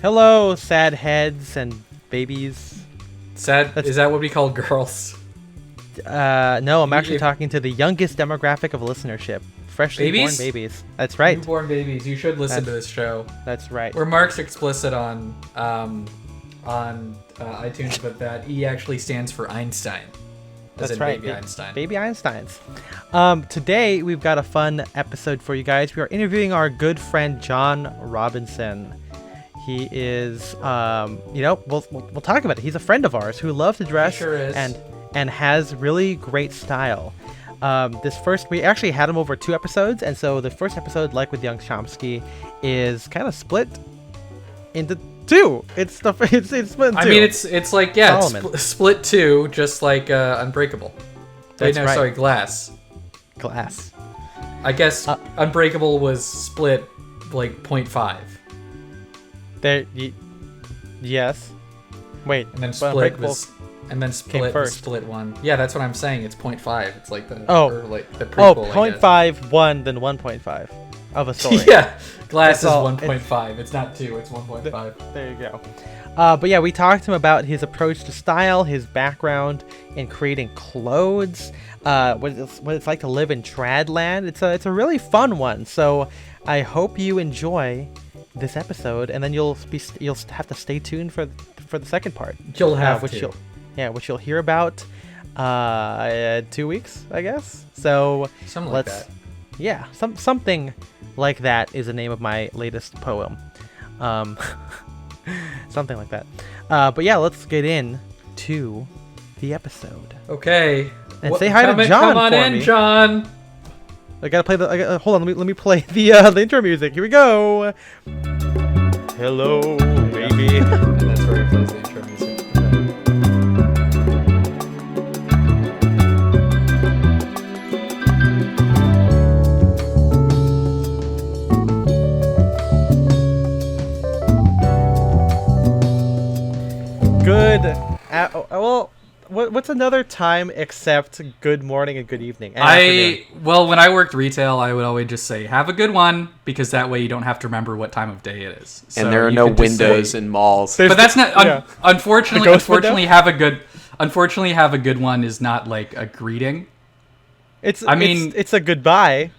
Hello, sad heads and babies. Is that what we call girls? No, I'm actually talking to the youngest demographic of licennership. Freshly born babies. That's right. Newborn babies. You should listen to this show. That's right. We're marked explicit on iTunes, but that E actually stands for Einstein. That's right. Baby Einstein. Baby Einsteins. Today we've got a fun episode for you guys. We are interviewing our good friend John Robinson. He is, we'll talk about it. He's a friend of ours who loves to dress and has really great style. We actually had him over 2 episodes, and so the first episode, like with Young Chomsky, is kind of split into 2. It's split in 2. I mean, it's like it's split 2, just like Unbreakable. That's right. Sorry, Glass. I guess Unbreakable was split like 0.5. Yes. Wait. And then split was. And then split 1. Yeah, that's what I'm saying. It's 0.5. It's like the the prequel. 0.5 1 then 1.5 of a story. Yeah, Glass is 1.5. It's not 2. It's 1.5. There you go. But yeah, we talked to him about his approach to style, his background in creating clothes, what it's like to live in Tradland. It's a really fun one. So I hope you enjoy this episode, and then you'll have to stay tuned for the second part. You'll have to. Which you'll hear about 2 weeks, I guess. So something like that. Yeah, something like that is the name of my latest poem. Something like that. But yeah, let's get into the episode. Okay. And say hi to John. Come on in, John. I gotta play hold on, let me play the intro music. Here we go. Hello, baby. And that's where he plays the intro music. Good. What's another time except good morning and good evening? And when I worked retail, I would always just say have a good one, because that way you don't have to remember what time of day it is. And there are no windows in malls. But that's not unfortunately have a good one is not like a greeting. It's a goodbye.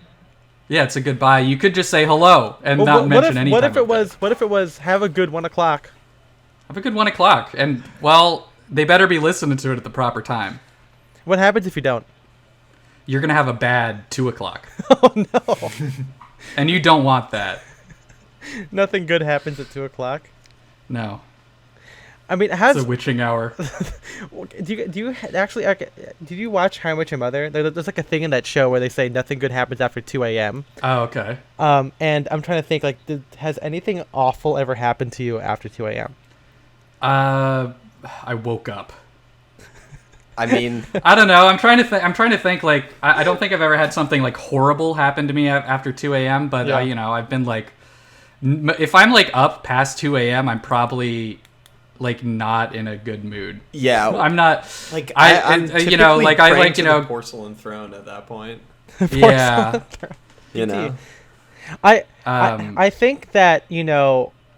Yeah, it's a goodbye. You could just say hello and not mention any time. What if it was have a good 1 o'clock? Have a good 1 o'clock, and well, they better be listening to it at the proper time. What happens if you don't? You're gonna have a bad 2 o'clock. Oh no! And you don't want that. Nothing good happens at 2 o'clock. No. I mean, it's a witching hour. Did you watch How I Met Your Mother? There's like a thing in that show where they say nothing good happens after 2 a.m. Oh, okay. And I'm trying to think, like, has anything awful ever happened to you after 2 a.m.? I woke up. I mean, I don't know. I'm trying to think. Like, I don't think I've ever had something like horrible happen to me after 2 a.m. But yeah. I've been like, if I'm like up past 2 a.m., I'm probably like not in a good mood. Yeah, I'm not. Like I'm I like the porcelain throne at that point. Yeah, I think that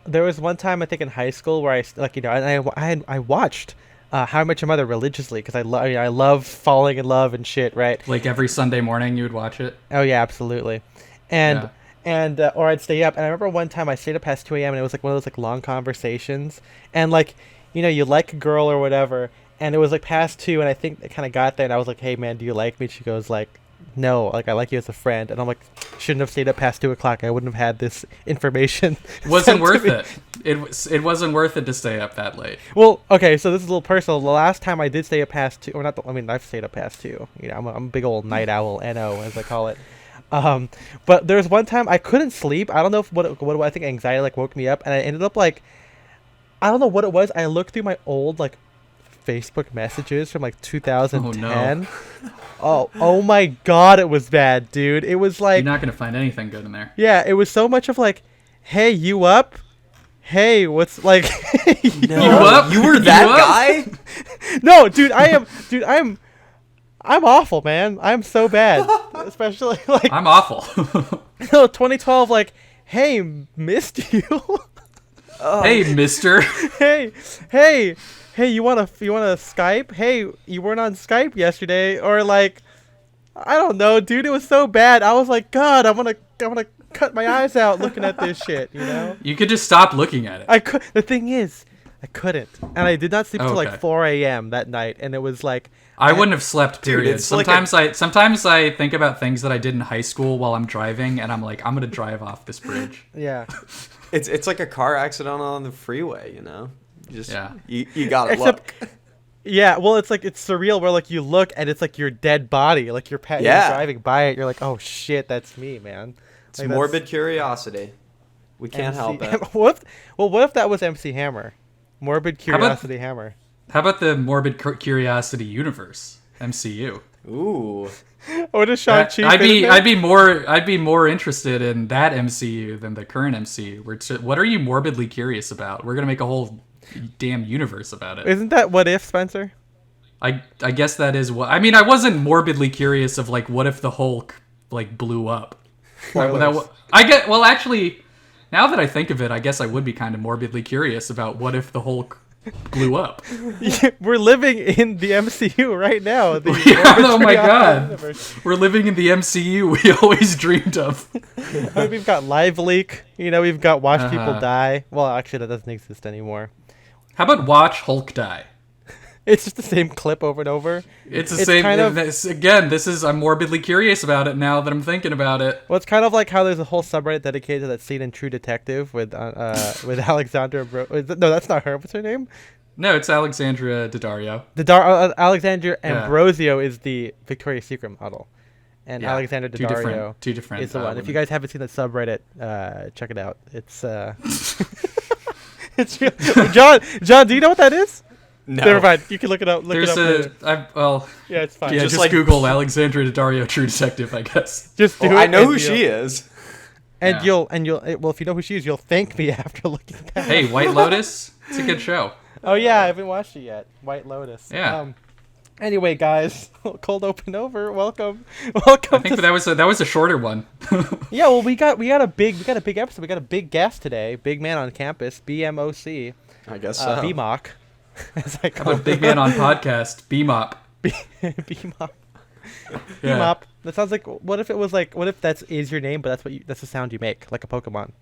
there was one time I think in high school where I watched How I Met Your Mother religiously because I love falling in love and shit, right? Like every Sunday morning you would watch it. Oh yeah, absolutely, or I'd stay up. And I remember one time I stayed up past 2 a.m. and it was like one of those like long conversations, and like you like a girl or whatever, and it was like past 2, and I think it kind of got there, and I was like, hey man, do you like me? And she goes like, no, like I like you as a friend. And I'm like, shouldn't have stayed up past 2 o'clock. I wouldn't have had this information. Wasn't worth it. It wasn't worth it to stay up that late. Well, okay, so this is a little personal. The last time I did stay up past 2, or not, I've stayed up past 2. I'm a big old night owl, NO as I call it. But there was one time I couldn't sleep. I don't know what I think anxiety like woke me up, and I ended up like, I don't know what it was. I looked through my old like Facebook messages from like 2010. Oh my god, it was bad, dude. It was like, you're not gonna find anything good in there. Yeah, it was so much of like, hey, you up? Hey, what's like? No, you up? You were that guy? No, dude, I'm awful, man. I'm so bad. Especially like I'm awful. 2012, like, hey, missed you. Hey, mister. hey, you wanna Skype? Hey, you weren't on Skype yesterday, or like, I don't know, dude. It was so bad. I was like, God, I wanna cut my eyes out looking at this shit. You know. You could just stop looking at it. I could. The thing is, I couldn't, and I did not sleep till like Okay. 4 a.m. that night, and it was like. I wouldn't have slept, period. it's like Sometimes I think about things that I did in high school while I'm driving, and I'm like, I'm gonna drive off this bridge. Yeah. It's like a car accident on the freeway, you know. You just Yeah. you gotta Except- look. Yeah, well, it's like it's surreal where like you look and it's like your dead body, like you're Yeah. driving by it, you're like, oh shit, that's me, man. It's Like, morbid curiosity. We can't help it. what if that was MC Hammer? Morbid Curiosity Hammer. How about the Morbid Curiosity Universe, MCU? Ooh. What is Shang-Chi? I'd be more interested in that MCU than the current MCU. What are you morbidly curious about? We're gonna make a whole damn universe about it. Isn't that What If, Spencer? I guess that is what I mean. I wasn't morbidly curious of like what if the Hulk like blew up. Spoilers. Actually, now that I think of it, I guess I would be kind of morbidly curious about what if the Hulk blew up. We're living in the MCU right now. The Yeah, Morbid oh my Curiosity God. universe. We're living in the MCU we always dreamed of. I mean, we've got Live Leak. You know, we've got Watch People Uh-huh. Die. Well, actually, that doesn't exist anymore. How about watch Hulk die? It's just the same clip over and over. It's the same. kind of- I'm morbidly curious about it now that I'm thinking about it. Well, it's kind of like how there's a whole subreddit dedicated to that scene in True Detective with Alexandra. No, that's not her. What's her name? No, it's Alexandra Daddario. Alexandra Yeah. Ambrosio is the Victoria's Secret model, and Yeah, Alexandra Daddario two different. is the one. If women. you guys haven't seen that subreddit, check it out. It's it's real. John, do you know what that is? No. Never mind. You can look it up. There's later. yeah, It's fine. just like- Google Alexandra Daddario True Detective, I guess. Just do Well, it. I know and who you'll- she is. And Yeah. you'll well, if you know who she is, you'll thank me after looking at that. Hey, White Lotus, it's a good show. Oh yeah, I haven't watched it yet. White Lotus. Yeah. Anyway, guys, cold open over. Welcome. I think that was a shorter one. Yeah, well, we got a big episode. We got a big guest today. Big man on campus. BMOC. I guess so. BMOC. As I How call about Big Man on Podcast, BMOP. BMOP. Yeah. BMOP. That sounds like. What if it was like? What if that's your name, but that's the sound you make, like a Pokemon.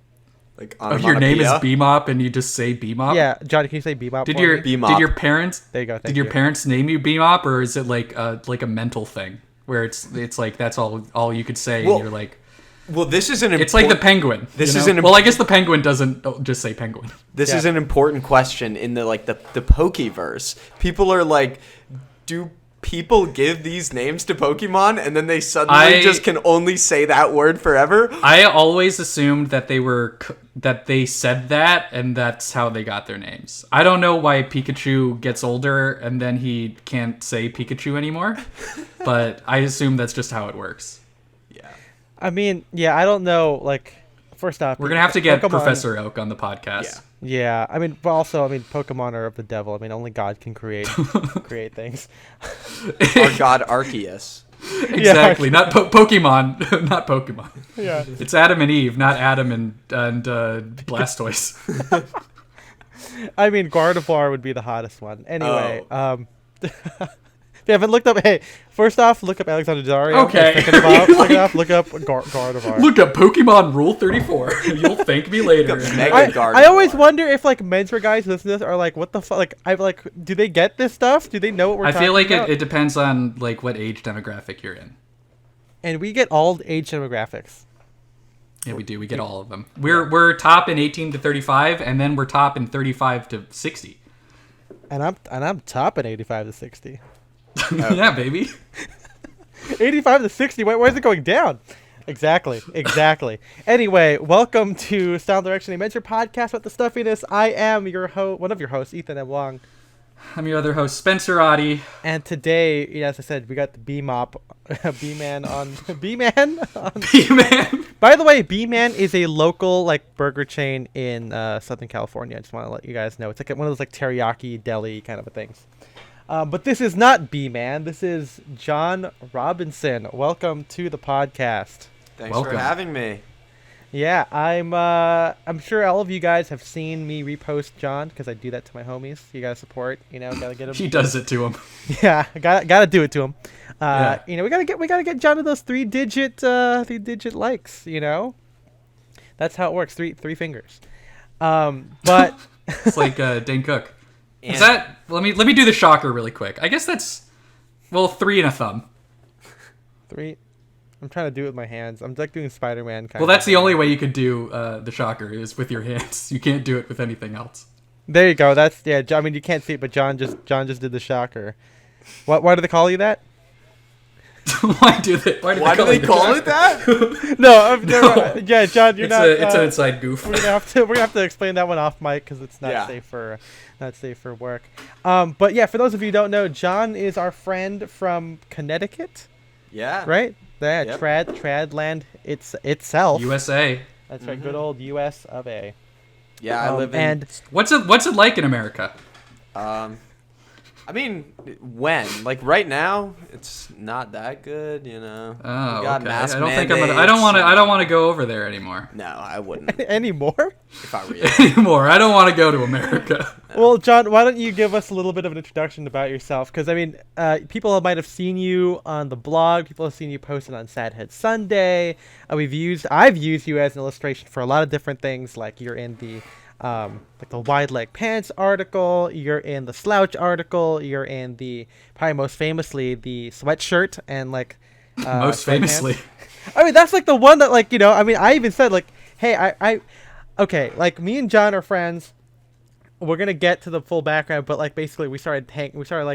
Like Oh, your name is onomatopoeia? BMOP and you just say BMOP? Yeah, Johnny, can you say BMOP? Did for your me? Bebop. did your parents There you go. Thank did your you. parents name you BMOP, or is it like a mental thing where it's like that's all you could say Well, and you're like Well, this is an important, it's like the penguin. This you is know? an well, I guess the penguin doesn't just say penguin. This Yeah. is an important question in the Pokeverse. People are like, do people give these names to Pokemon and then they suddenly just can only say that word forever? I always assumed that that they said that and that's how they got their names. I don't know why Pikachu gets older and then he can't say Pikachu anymore, but I assume that's just how it works. Yeah. I mean, yeah, I don't know. Like, first off, We're gonna have to get Pokemon- Professor Oak on the podcast. Yeah, I mean, but also, I mean, Pokemon are of the devil. I mean, only God can create things. Our god Arceus. Exactly, not Pokemon, not Pokemon. Yeah. It's Adam and Eve, not Adam and Blastoise. I mean, Gardevoir would be the hottest one. Anyway, if you haven't looked up, hey, first off, look up Alexander Daddario. Okay. Second off, look up Gardevoir. Look up Pokemon Rule 34. You'll thank me later. Mega I Gardevoir. always wonder if like mentor guys listen to this are like, what the fuck? Like, do they get this stuff? Do they know what we're I talking feel like about? it depends on like what age demographic you're in. And we get all age demographics. Yeah, we do. We get all of them. We're top in 18 to 35, and then we're top in 35 to 60. And I'm top at 85 to 60. Yeah, baby. 85 to 60. Why is it going down? Exactly. Anyway, welcome to Sound Direction, a mentor podcast with the stuffiness. I am your one of your hosts, Ethan M. Long. I'm your other host, Spencer Oddie. And today, as I said, we got the B-Mop, B-Man on... B-Man? B-Man. By the way, B-Man is a local, like, burger chain in Southern California. I just want to let you guys know. It's like one of those, like, teriyaki deli kind of things. But this is not B-Man. This is John Robinson. Welcome to the podcast. Thanks Welcome. for having me. Yeah, I'm sure all of you guys have seen me repost John because I do that to my homies. You gotta support, gotta get him. He does it to him. Yeah, gotta do it to him. Yeah. We gotta get John to those three digit likes. That's how it works. Three fingers. But It's like Dane Cook. And Is that? Let me do the shocker really quick. I guess that's 3 and a thumb. three. I'm trying to do it with my hands. I'm like doing Spider-Man kind Well, of. that's the only way you could do the shocker is with your hands. You can't do it with anything else. There you go. That's I mean, you can't see it, but John just did the shocker. Why do they call you that? Why do they call it that? No, yeah, John, you're not. It's an inside goof. We're gonna have to explain that one off mic because it's not safe for work. But yeah, for those of you who don't know, John is our friend from Connecticut. Yeah. Right. Yeah. Yep. Tradland itself. USA. That's right. Good old U.S. of A. Yeah, I live in. And What's it like in America? I mean, when? Like right now, it's not that good, Oh, We got okay. mask I don't think mandates. I don't want to go over there anymore. No, I wouldn't. anymore. If I were you. Anymore. I don't want to go to America. Well, John, why don't you give us a little bit of an introduction about yourself? Because I mean, people might have seen you on the blog. People have seen you posted on Sad Head Sunday. I've used you as an illustration for a lot of different things. Like you're in the wide leg pants article. You're in the slouch article. You're in the probably most famously the sweatshirt and Most famously. I mean, that's like the one that I mean, I even said hey, okay, me and John are friends. We're gonna get to the full background, but basically we started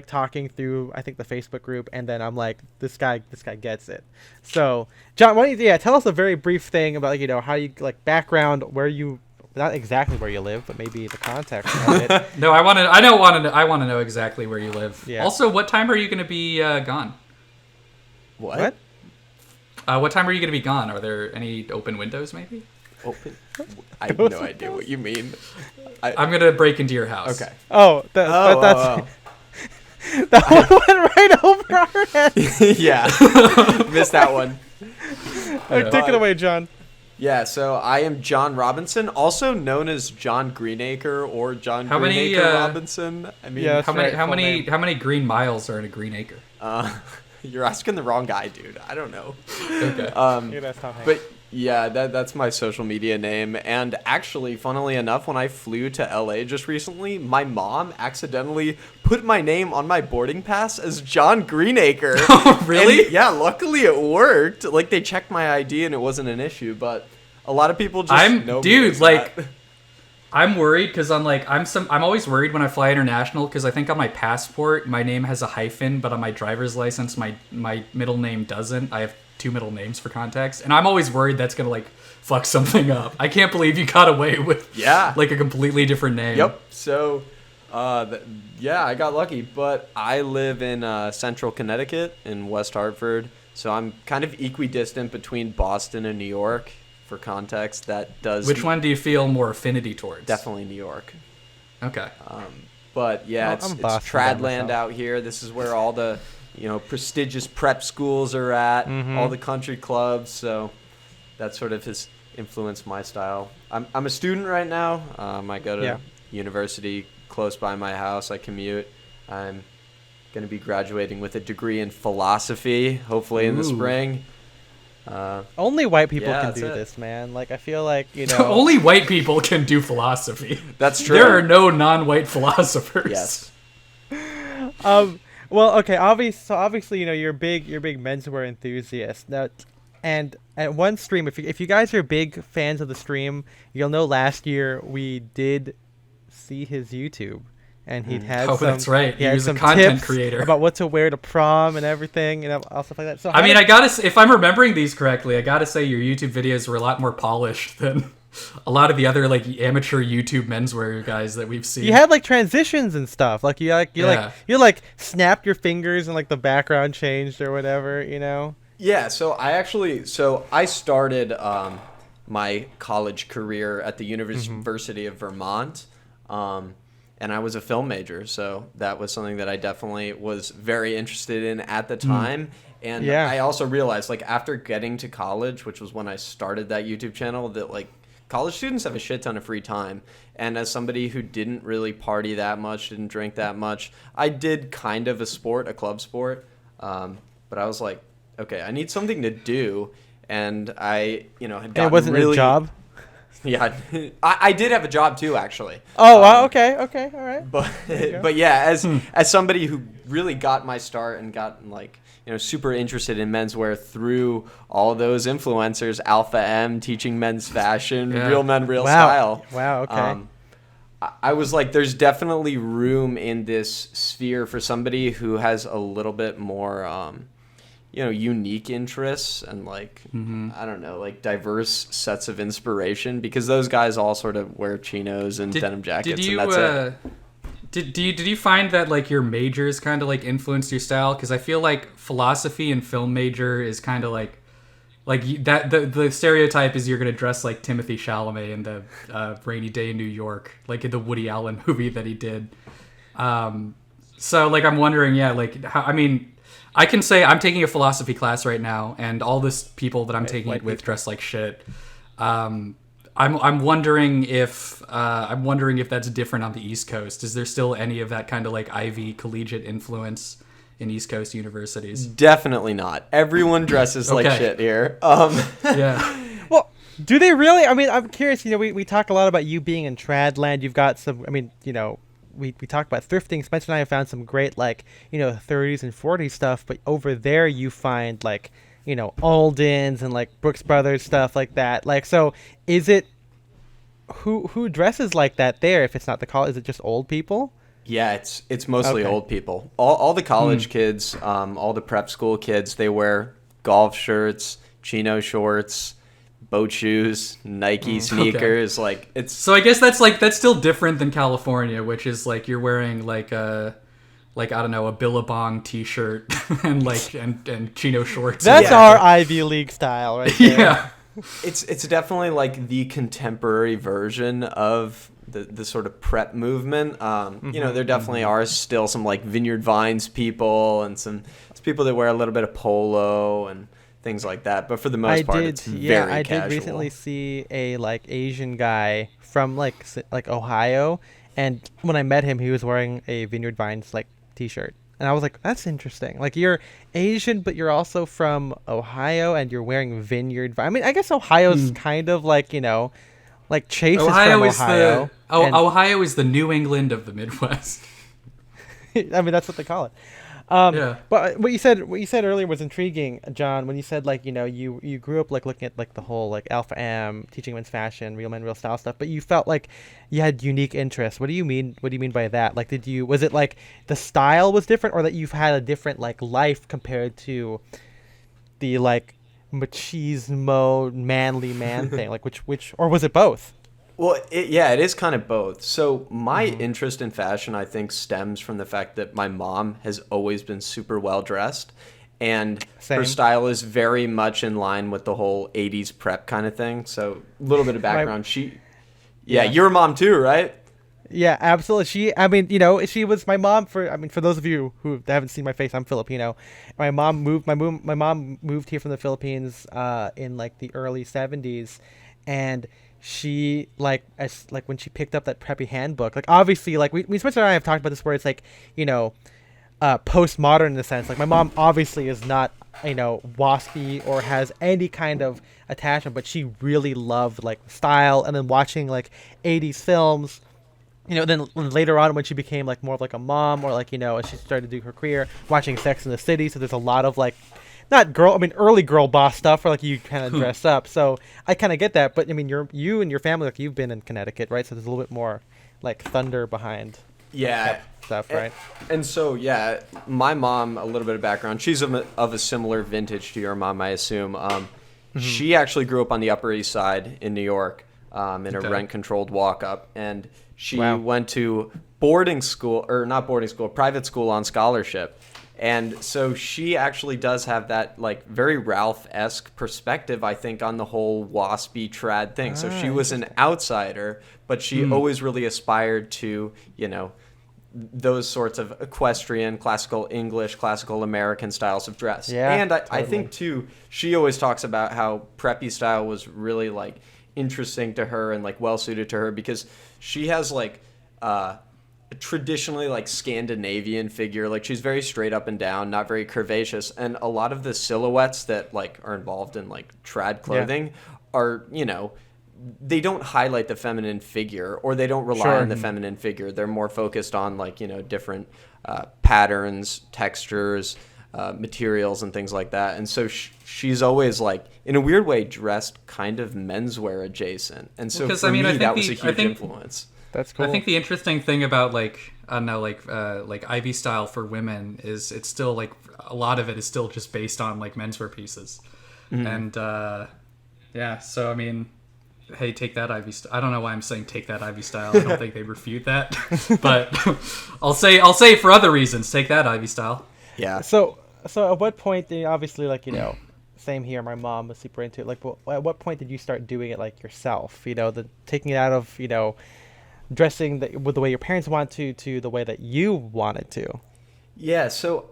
talking through I think the Facebook group, and then I'm like, this guy gets it. So John, why don't you tell us a very brief thing about how you background, where you, not exactly where you live, but maybe the context of it. No, I want to know exactly where you live. Yeah. Also, what time are you going to be gone? What? What time are you going to be gone? Are there any open windows, maybe? Open? I have no idea what you mean. I'm going to break into your house. Okay. Oh, that's that one went right over our heads. Yeah. Missed that one. Take it away, John. Yeah, so I am John Robinson, also known as John Greenacre or John How many, Greenacre Robinson. I mean, Yeah, How many green miles are in a green acre? you're asking the wrong guy, dude. I don't know. Okay. Yeah, that's Tom Hanks. But yeah, that's my social media name. And actually, funnily enough, when I flew to LA just recently, my mom accidentally put my name on my boarding pass as John Greenacre. Oh, really? And yeah, luckily it worked. They checked my ID and it wasn't an issue. But a lot of people just know me as that. I'm worried because I'm always worried when I fly international because I think on my passport my name has a hyphen, but on my driver's license my middle name doesn't. I have 2 middle names for context, and I'm always worried that's gonna fuck something up. I can't believe you got away with a completely different name. Yep. So, yeah, I got lucky, but I live in central Connecticut in West Hartford, so I'm kind of equidistant between Boston and New York. For context, that does. Which one do you feel more affinity towards? Definitely New York. Okay. But yeah, Well, it's I'm Boston by Tradland myself. out here. This is where all the prestigious prep schools are at, all the country clubs. So that sort of has influenced my style. I'm a student right now. I go to university close by my house. I commute. I'm going to be graduating with a degree in philosophy, hopefully in the spring. Only white people Yeah, can that's do it. this, man. I feel like Only white people can do philosophy. That's true. There are no non-white philosophers. Yes. Well, okay. Obviously, you're a big menswear enthusiast. Now, and at one stream, if you guys are big fans of the stream, you'll know last year we did see his YouTube, and he'd had Oh, some. that's right. He He had was a some content tips creator. about what to wear to prom and everything, and all stuff like that. So I mean, if I'm remembering these correctly, I gotta say your YouTube videos were a lot more polished than a lot of the other amateur YouTube menswear guys that we've seen. you had transitions and stuff. You snapped your fingers and the background changed or whatever. Yeah, so I started my college career at the University of Vermont, and I was a film major, so that was something that I definitely was very interested in at the time. And Yeah. I also realized, like, after getting to college, which was when I started that YouTube channel, that, like, college students have a shit ton of free time. And as somebody who didn't really party that much, didn't drink that much, I did kind of a club sport. But I was like, okay, I need something to do. And I, had And gotten it wasn't really, a job. Yeah, I did have a job too, actually. Oh, wow. Okay. All right. But yeah, as somebody who really got my start and got like super interested in menswear through all those influencers, Alpha M teaching men's fashion, Real Men, Real Style. Wow. Okay. I was like, there's definitely room in this sphere for somebody who has a little bit more, unique interests and like, I don't know, like diverse sets of inspiration, because those guys all sort of wear chinos and denim jackets, and that's it. Did you find that like your majors kind of like influenced your style? Because I feel like philosophy and film major is kind of like that. The stereotype is you're gonna dress like Timothy Chalamet in the Rainy Day in New York, like in the Woody Allen movie that he did. So like I'm wondering, like how, I mean, I can say I'm taking a philosophy class right now, and all this people that I'm taking it with dress like shit. I'm wondering if that's different on the East Coast. Is there still any of that kind of like Ivy collegiate influence in East Coast universities? Definitely not. Everyone dresses like shit here. Yeah. Well, do they really? I mean, I'm curious. We talk a lot about you being in trad land. You've got some. I mean, we talk about thrifting. Spencer and I have found some great 30s and 40s stuff. But over there, you find like Alden's and like Brooks Brothers stuff like that. Like, so is it who dresses like that there? If it's not the college, is it just old people? Yeah, it's mostly old people. All the college kids, all the prep school kids, they wear golf shirts, chino shorts, boat shoes, Nike sneakers. Okay. Like it's. So I guess that's still different than California, which is like you're wearing like a. Like, I don't know, a Billabong t-shirt and like and chino shorts. That's our Ivy League style, right there. Yeah. It's definitely like the contemporary version of the sort of prep movement. There definitely are still some like Vineyard Vines people and some people that wear a little bit of polo and things like that. But for the most part, it's very casual. I did recently see a like Asian guy from like Ohio, and when I met him, he was wearing a Vineyard Vines like t-shirt, and I was like, that's interesting. Like, you're Asian, but you're also from Ohio, and you're wearing Vineyard Vines. I mean, I guess Ohio's kind of like like Chase Ohio is from Ohio. Ohio is the New England of the Midwest. I mean, that's what they call it. But what you said earlier was intriguing, John, when you said like you grew up like looking at like the whole like Alpha M, teaching men's fashion, Real Men, Real Style stuff, but you felt like you had unique interests. What do you mean by that? Like, was it like the style was different, or that you've had a different like life compared to the like machismo manly man thing? Like which or was it both? Well, it is kind of both. So my interest in fashion, I think, stems from the fact that my mom has always been super well dressed, and her style is very much in line with the whole 80s prep kind of thing. So a little bit of background. You're a mom too, right? Yeah, absolutely. She was my mom for those of you who haven't seen my face, I'm Filipino. My mom moved here from the Philippines in like the early 70s, and she like when she picked up that preppy handbook, like obviously like we Spencer and I have talked about this, where it's like postmodern in the sense, like my mom obviously is not waspy or has any kind of attachment, but she really loved like style, and then watching like 80s films, then later on when she became like more of like a mom, or like as she started to do her career, watching Sex and the City, so there's a lot of like early girl boss stuff where like you kind of dress up. So I kind of get that, but I mean, you and your family, like you've been in Connecticut, right? So there's a little bit more like thunder behind stuff, right? And so my mom, a little bit of background, she's of a similar vintage to your mom, I assume. She actually grew up on the Upper East Side in New York, in a rent-controlled walk-up, and she went to private school on scholarship. And so she actually does have that like very Ralph-esque perspective, I think, on the whole waspy trad thing. So she was an outsider, but she always really aspired to, you know, those sorts of equestrian, classical English, classical American styles of dress. Yeah, and I totally. think too, she always talks about how preppy style was really like interesting to her and like well suited to her because she has like traditionally like Scandinavian figure. Like she's very straight up and down, not very curvaceous, and a lot of the silhouettes that like are involved in like trad clothing are, you know, they don't highlight the feminine figure or they don't rely on the feminine figure. They're more focused on like, you know, different patterns, textures, materials and things like that. And so she's always like in a weird way dressed kind of menswear adjacent. And so for me, that was a huge influence. That's cool. I think the interesting thing about like I don't know, like Ivy style for women is it's still like a lot of it is still just based on like menswear pieces, and yeah. So I mean, hey, take that Ivy style. I don't know why I'm saying take that Ivy style. I don't think they refute that, but I'll say for other reasons, take that Ivy style. Yeah. So at what point, obviously, like, you know, same here. My mom was super into it. Like, at what point did you start doing it like yourself? You know, taking it out of, you know, dressing with the way your parents want to the way that you wanted to. Yeah. So,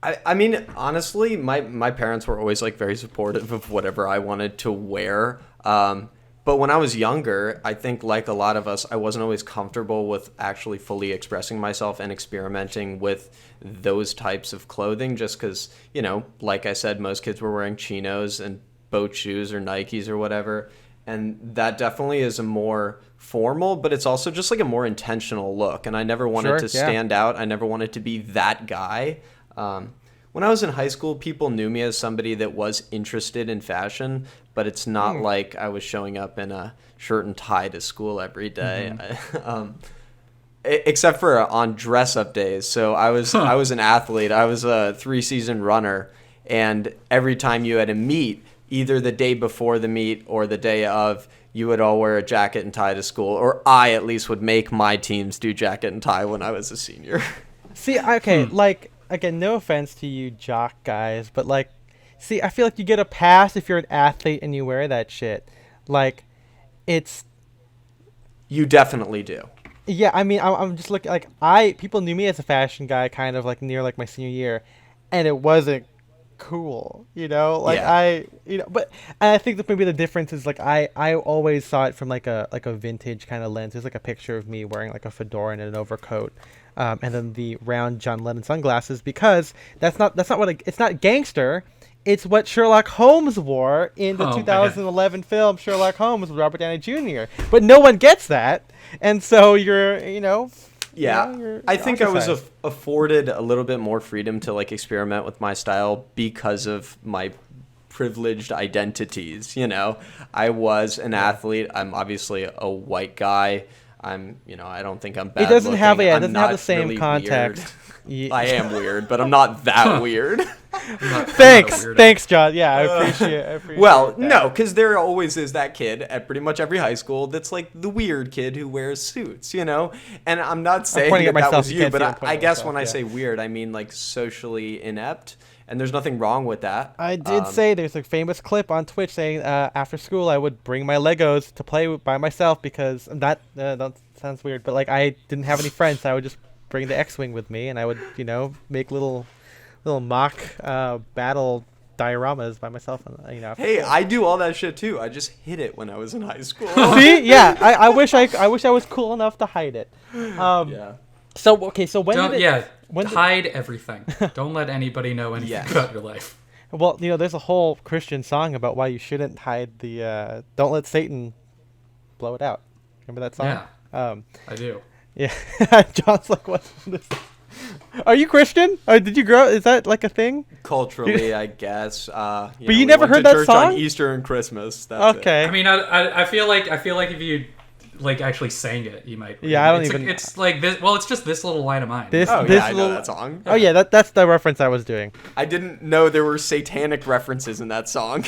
I mean, honestly, my parents were always like very supportive of whatever I wanted to wear. But when I was younger, I think like a lot of us, I wasn't always comfortable with actually fully expressing myself and experimenting with those types of clothing just because, you know, like I said, most kids were wearing chinos and boat shoes or Nikes or whatever. And that definitely is a more formal, but it's also just like a more intentional look. And I never wanted to stand out. I never wanted to be that guy. When I was in high school, people knew me as somebody that was interested in fashion, but it's not like I was showing up in a shirt and tie to school every day. Except for on dress-up days. So I was an athlete. I was a 3-season runner, and every time you had a meet, either the day before the meet or the day of, you would all wear a jacket and tie to school, or I at least would make my teams do jacket and tie when I was a senior. See, okay, like, again, no offense to you jock guys, but like, see, I feel like you get a pass if you're an athlete and you wear that shit. Like, it's... You definitely do. Yeah, I mean, I'm just looking, like, people knew me as a fashion guy kind of like near like my senior year, and it wasn't cool, you know? Like, but and I think that maybe the difference is like I always saw it from like a vintage kind of lens. There's like a picture of me wearing like a fedora and an overcoat. And then the round John Lennon sunglasses, because that's not what it's not gangster. It's what Sherlock Holmes wore in the 2011 film Sherlock Holmes with Robert Downey Jr. But no one gets that, and so you're, you know. Yeah, I think I was afforded a little bit more freedom to like experiment with my style because of my privileged identities. You know, I was an athlete. I'm obviously a white guy. I'm, you know, I don't think I'm bad. It doesn't looking. have I'm the not same really context. I am weird, but I'm not that weird. Thanks, John. Yeah, I appreciate. Well, no, because there always is that kid at pretty much every high school that's like the weird kid who wears suits, you know. And I'm not saying that was you, but I guess when I say weird, I mean like socially inept. And there's nothing wrong with that. I did say there's a famous clip on Twitch saying after school I would bring my Legos to play by myself because that sounds weird, but like I didn't have any friends. So I would just bring the X-Wing with me, and I would, you know, make little mock battle dioramas by myself. And, you know. Hey, I do all that shit too. I just hid it when I was in high school. See, yeah, I wish I was cool enough to hide it. Yeah. So okay, so when hide everything. Don't let anybody know anything about your life. Well, you know, there's a whole Christian song about why you shouldn't hide the don't let Satan blow it out. Remember that song? Yeah. I do. Yeah. John's like, what is this? Are you Christian? Or did you grow? Is that like a thing? Culturally, I guess. But you never heard that song? On Easter and Christmas. That's okay. It. I mean, I feel like if you like actually sang it, you might. Yeah, I don't even. It's like this. Well, it's just this little line of mine. I know that song. Oh yeah, that's the reference I was doing. I didn't know there were satanic references in that song.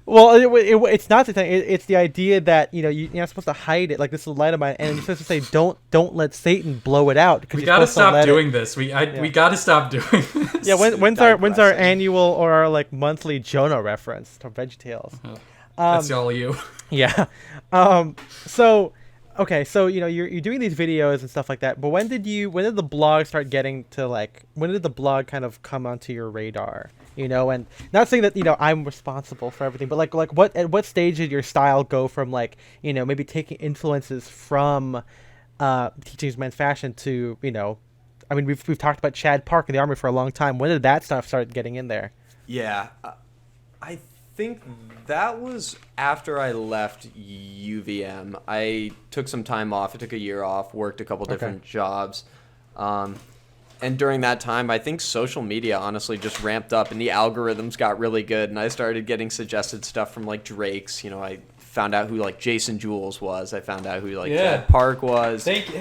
Well, it's not the thing. It's the idea that you're not supposed to hide it. Like, this is a light of mine, and you're supposed to say, "Don't let Satan blow it out." We gotta stop doing this. We gotta stop doing this. Yeah. When's our annual or our like monthly Jonah reference to VeggieTales? That's all you. Yeah. So, okay. So you're doing these videos and stuff like that. But when did the blog start getting to like? When did the blog kind of come onto your radar? And not saying that I'm responsible for everything, but like at what stage did your style go from like maybe taking influences from teaching men's fashion to I mean we've talked about Chad Park in the Army for a long time. When did that stuff start getting in there? Yeah, I think that was after I left UVM. I took some time off. I took a year off, worked a couple different jobs. And during that time, I think social media honestly just ramped up and the algorithms got really good. And I started getting suggested stuff from like Drake's. I found out who like Jason Jules was. I found out who like Chad Park was. Thank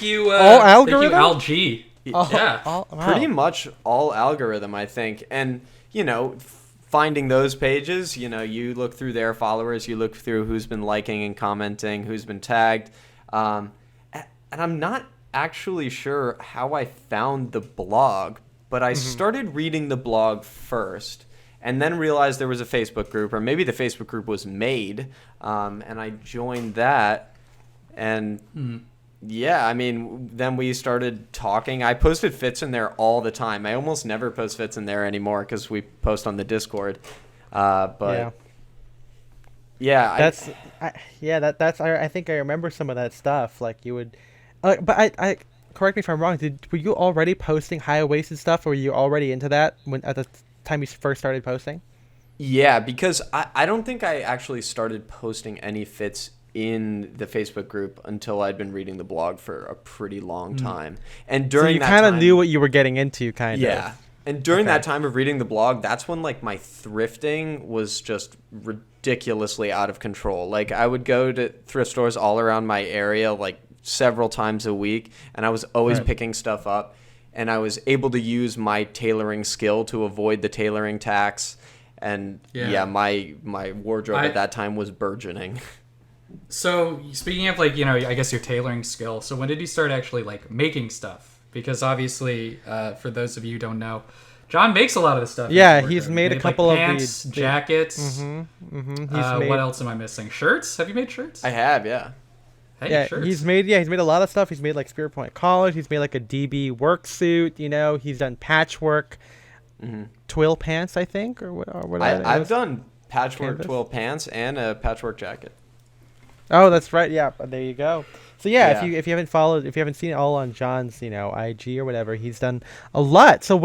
you, Al G. Wow. Pretty much all algorithm, I think. And, finding those pages, you look through their followers, you look through who's been liking and commenting, who's been tagged. And I'm not actually sure how I found the blog, but I started reading the blog first and then realized there was a Facebook group, or maybe the Facebook group was made, and I joined that. And yeah, I mean, then we started talking. I posted fits in there all the time. I almost never post fits in there anymore because we post on the Discord. But yeah, I think I remember some of that stuff. Like you would. But I correct me if I'm wrong. Were you already posting high-waisted stuff, or were you already into that at the time you first started posting? Yeah, because I don't think I actually started posting any fits in the Facebook group until I'd been reading the blog for a pretty long time. And during that time, you kind of knew what you were getting into, kind of. Yeah. And during that time of reading the blog, that's when like my thrifting was just ridiculously out of control. Like I would go to thrift stores all around my area, like several times a week, and I was always picking stuff up, and I was able to use my tailoring skill to avoid the tailoring tax. And my wardrobe at that time was burgeoning. So speaking of like I guess your tailoring skill, so when did you start actually like making stuff? Because obviously for those of you who don't know, John makes a lot of the stuff. Yeah, he's made a couple like of pants, jackets. What else am I missing? Shirts? Have you made shirts? I have, yeah. Hey, shirts. He's made a lot of stuff. He's made like Spirit Point College. He's made like a DB work suit. He's done patchwork, twill pants, I think, or what. I've done patchwork twill pants and a patchwork jacket. Oh, that's right. Yeah, there you go. So if you haven't seen it all on John's IG or whatever, he's done a lot. So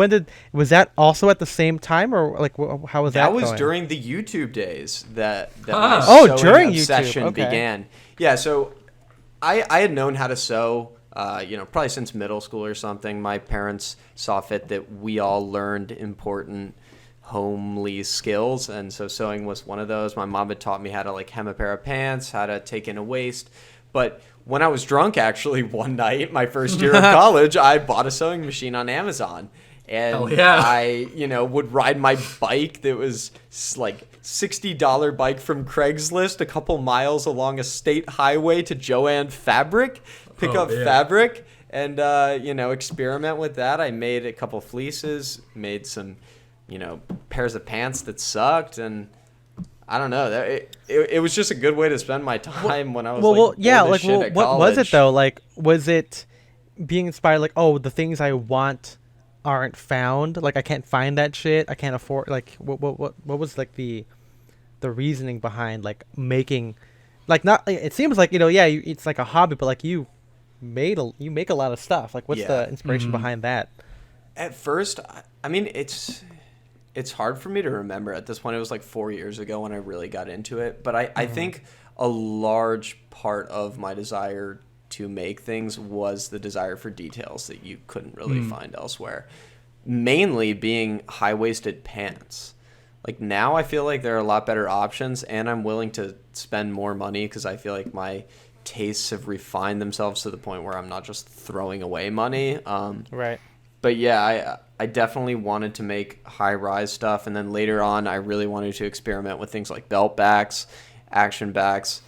was that also at the same time, or like how was that? That was going? during the YouTube days that my sewing obsession began. Yeah, so I had known how to sew, probably since middle school or something. My parents saw fit that we all learned important homely skills, and so sewing was one of those. My mom had taught me how to like hem a pair of pants, how to take in a waist. But when I was drunk, actually, one night, my first year of college, I bought a sewing machine on Amazon. And I, would ride my bike that was like $60 bike from Craigslist a couple miles along a state highway to Joann Fabric, pick up fabric, and, experiment with that. I made a couple fleeces, made some, pairs of pants that sucked, and I don't know. It was just a good way to spend my time when I was what was it though? Like, was it being inspired? Like, oh, the things I want aren't found. Like, I can't find that shit. I can't afford. Like, what was like the reasoning behind like making, like not? It seems like it's like a hobby, but like you make a lot of stuff. Like, what's the inspiration behind that? At first, I mean, it's hard for me to remember at this point. It was like 4 years ago when I really got into it. But I think a large part of my desire to make things was the desire for details that you couldn't really find elsewhere. Mainly being high-waisted pants. Like now I feel like there are a lot better options, and I'm willing to spend more money because I feel like my tastes have refined themselves to the point where I'm not just throwing away money. Right. but yeah, I definitely wanted to make high-rise stuff, and then later on I really wanted to experiment with things like belt backs, action backs,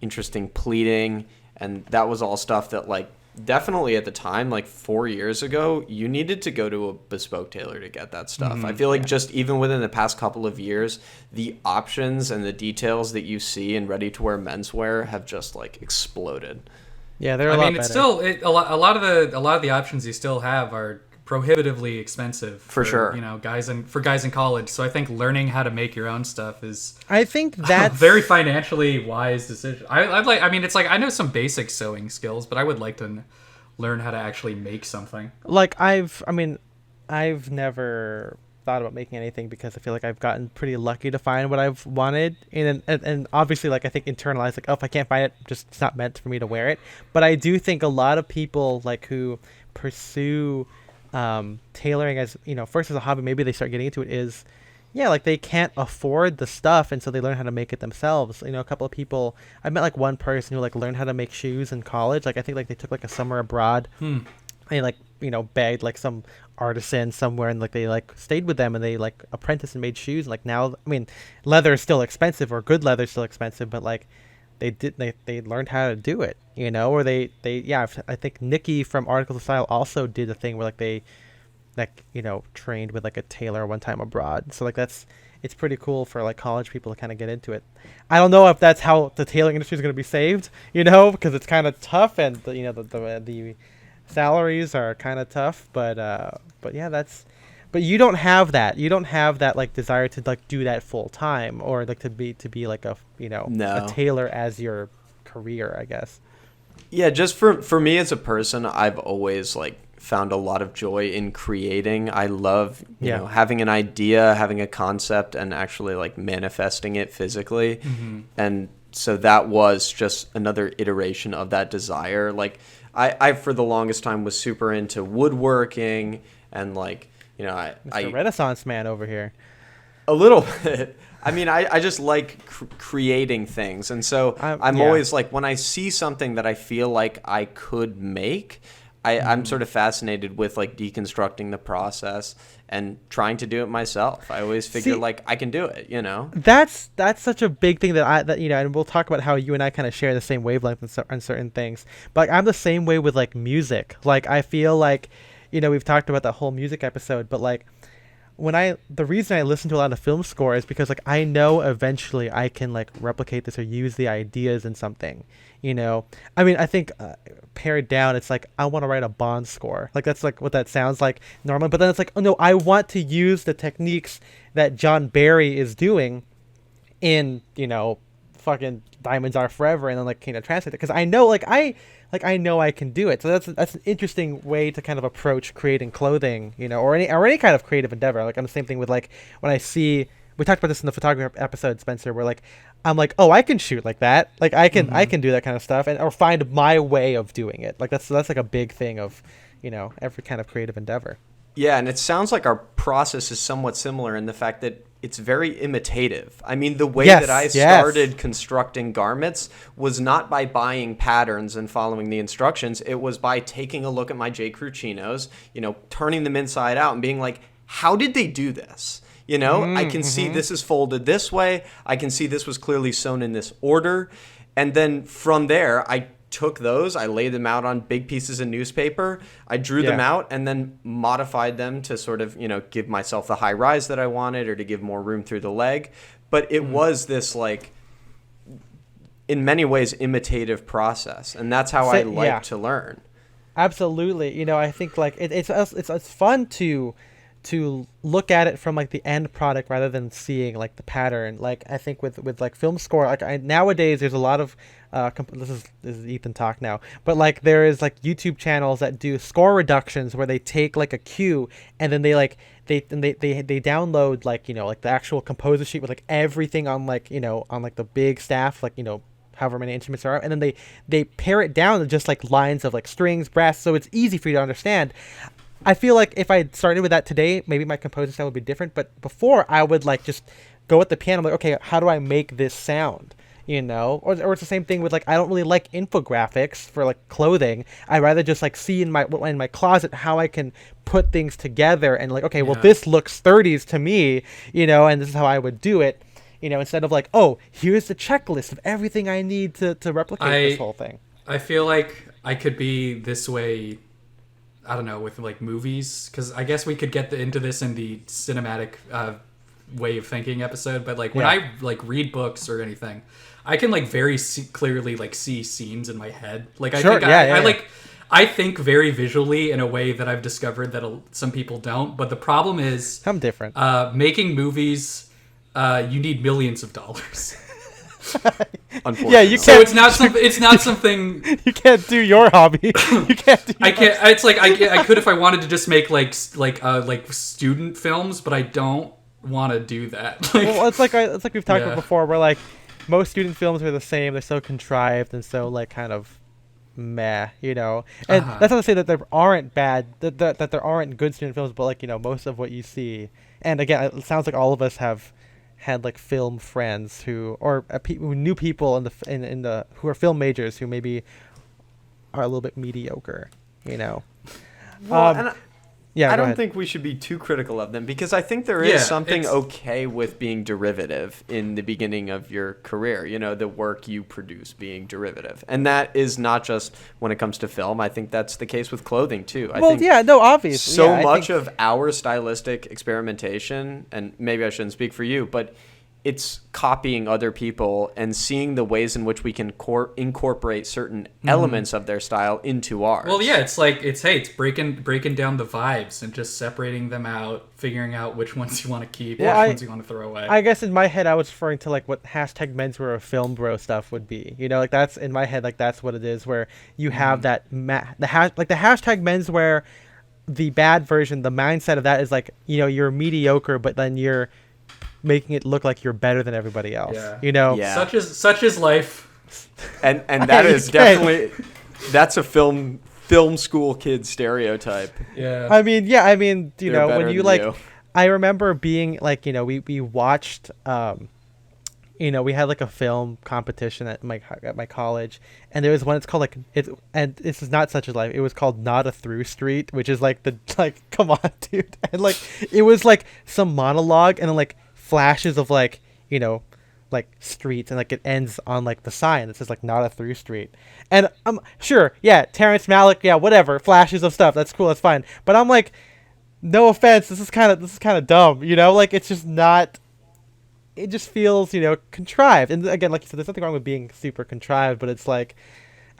interesting pleating, and that was all stuff that like definitely at the time, like 4 years ago, you needed to go to a bespoke tailor to get that stuff. I feel like just even within the past couple of years, the options and the details that you see in ready-to-wear menswear have just like exploded. Yeah, they're a lot better. It's still a lot of the options you still have are prohibitively expensive for sure. You know, guys in college. So I think learning how to make your own stuff is I think that's a very financially wise decision. I mean, it's like I know some basic sewing skills, but I would like to learn how to actually make something. Like I've never thought about making anything because I feel like I've gotten pretty lucky to find what I've wanted, and obviously like I think internalized like, oh, if I can't find it, just it's not meant for me to wear it. But I do think a lot of people like who pursue tailoring as, you know, first as a hobby, maybe they start getting into it, is like they can't afford the stuff, and so they learn how to make it themselves. You know, a couple of people, I met like one person who like learned how to make shoes in college. Like I think like they took like a summer abroad. They like, you know, begged like some artisan somewhere, and like they like stayed with them and they like apprenticed and made shoes. And like now, I mean, leather is still expensive, or good leather is still expensive, but like they learned how to do it, you know, or they I think Nikki from Articles of Style also did a thing where like they like, you know, trained with like a tailor one time abroad. So like it's pretty cool for like college people to kind of get into it. I don't know if that's how the tailoring industry is going to be saved, you know, because it's kind of tough, and the, you know, the salaries are kind of tough, but yeah, but you don't have that. You don't have that like desire to like do that full time, or like to be like a, you know, a tailor as your career, I guess. Yeah, just for me as a person, I've always like found a lot of joy in creating. I love, you know, having an idea, having a concept, and actually like manifesting it physically. And so that was just another iteration of that desire. Like I for the longest time was super into woodworking, and like, you know, I Renaissance man over here. A little bit. I mean, I just like creating things. And so I'm always like, when I see something that I feel like I could make, I'm sort of fascinated with like deconstructing the process and trying to do it myself. I always figure like I can do it, you know? That's such a big thing that you know, and we'll talk about how you and I kind of share the same wavelength on certain things. But like, I'm the same way with like music. Like I feel like, you know, we've talked about that whole music episode, but like the reason I listen to a lot of film score is because like I know eventually I can like replicate this or use the ideas in something, you know. I mean, I think pared down, it's like I want to write a Bond score. Like that's like what that sounds like normally, but then it's like, oh no, I want to use the techniques that John Barry is doing in, you know, fucking Diamonds Are Forever, and then like, you know, translate it, because I know I know I can do it. So that's an interesting way to kind of approach creating clothing, you know, or any kind of creative endeavor. Like I'm the same thing with like when I see, we talked about this in the photography episode, Spencer, where like I'm like, oh, I can shoot like that. Like I can do that kind of stuff, and or find my way of doing it. Like that's like a big thing of, you know, every kind of creative endeavor. Yeah, and it sounds like our process is somewhat similar in the fact that it's very imitative. I mean, the way that I started constructing garments was not by buying patterns and following the instructions. It was by taking a look at my J. Crew chinos, you know, turning them inside out and being like, how did they do this? You know, I can see this is folded this way. I can see this was clearly sewn in this order. And then from there, I took those, I laid them out on big pieces of newspaper, I drew them out, and then modified them to sort of, you know, give myself the high rise that I wanted, or to give more room through the leg. But it was this like, in many ways, imitative process, and that's how I like to learn. Absolutely. You know, I think like it's fun to look at it from like the end product rather than seeing like the pattern. Like I think with like film score, like nowadays there's a lot of this is Ethan talk now, but like there is like YouTube channels that do score reductions where they take like a cue and then they like they download like, you know, like the actual composer sheet with like everything on like, you know, on like the big staff, like, you know, however many instruments are, and then they pare it down to just like lines of like strings, brass, so it's easy for you to understand. I feel like if I started with that today, maybe my composing style would be different. But before, I would like just go at the piano, like, okay, how do I make this sound? or it's the same thing with like I don't really like infographics for like clothing. I rather just like see in my closet how I can put things together and like, okay, well this looks 30s to me, and this is how I would do it, instead of like, oh, here's the checklist of everything I need to replicate this whole thing. I feel like I could be this way, I don't know, with like movies, because I guess we could get into this in the cinematic way of thinking episode, but like when I like read books or anything, I can like very clearly like see scenes in my head. Like I think very visually in a way that I've discovered that some people don't. But the problem is I'm different. Making movies, you need millions of dollars. Unfortunately, yeah, you can't. So it's not something. You can't do your hobby. You can't do. I can't. It's like I could if I wanted to just make like student films, but I don't want to do that. Well, it's like we've talked about before. Where like most student films are the same. They're so contrived and so like kind of meh, And that's not to say that there aren't that there aren't good student films, but like most of what you see. And again, it sounds like all of us have had like film friends who knew people in the who are film majors who maybe are a little bit mediocre, Well, I don't think we should be too critical of them, because I think there is something okay with being derivative in the beginning of your career, the work you produce being derivative. And that is not just when it comes to film. I think that's the case with clothing too. Obviously. So much of our stylistic experimentation, and maybe I shouldn't speak for you, but it's copying other people and seeing the ways in which we can incorporate certain elements of their style into ours. Well, yeah, it's breaking down the vibes and just separating them out, figuring out which ones you want to keep, which ones you want to throw away. I guess in my head I was referring to like what hashtag menswear or film bro stuff would be. Like that's in my head, like that's what it is, where you have that the hashtag menswear, the bad version, the mindset of that is like, you're mediocre, but then you're making it look like you're better than everybody else. Such is life. And that is definitely that's a film school kid stereotype. When you like I remember being like, we watched we had like a film competition at my college, and there was one. It's called and this is not Such Is Life. It was called Not a Through Street, which is like come on, dude. And like it was like some monologue and then like flashes of like streets, and like it ends on like the sign that says like not a through street. And I'm sure, Terrence Malick, whatever, flashes of stuff, that's cool, that's fine. But I'm like, no offense, this is kind of dumb, like it's just not. It just feels contrived. And again, like you said, there's nothing wrong with being super contrived, but it's like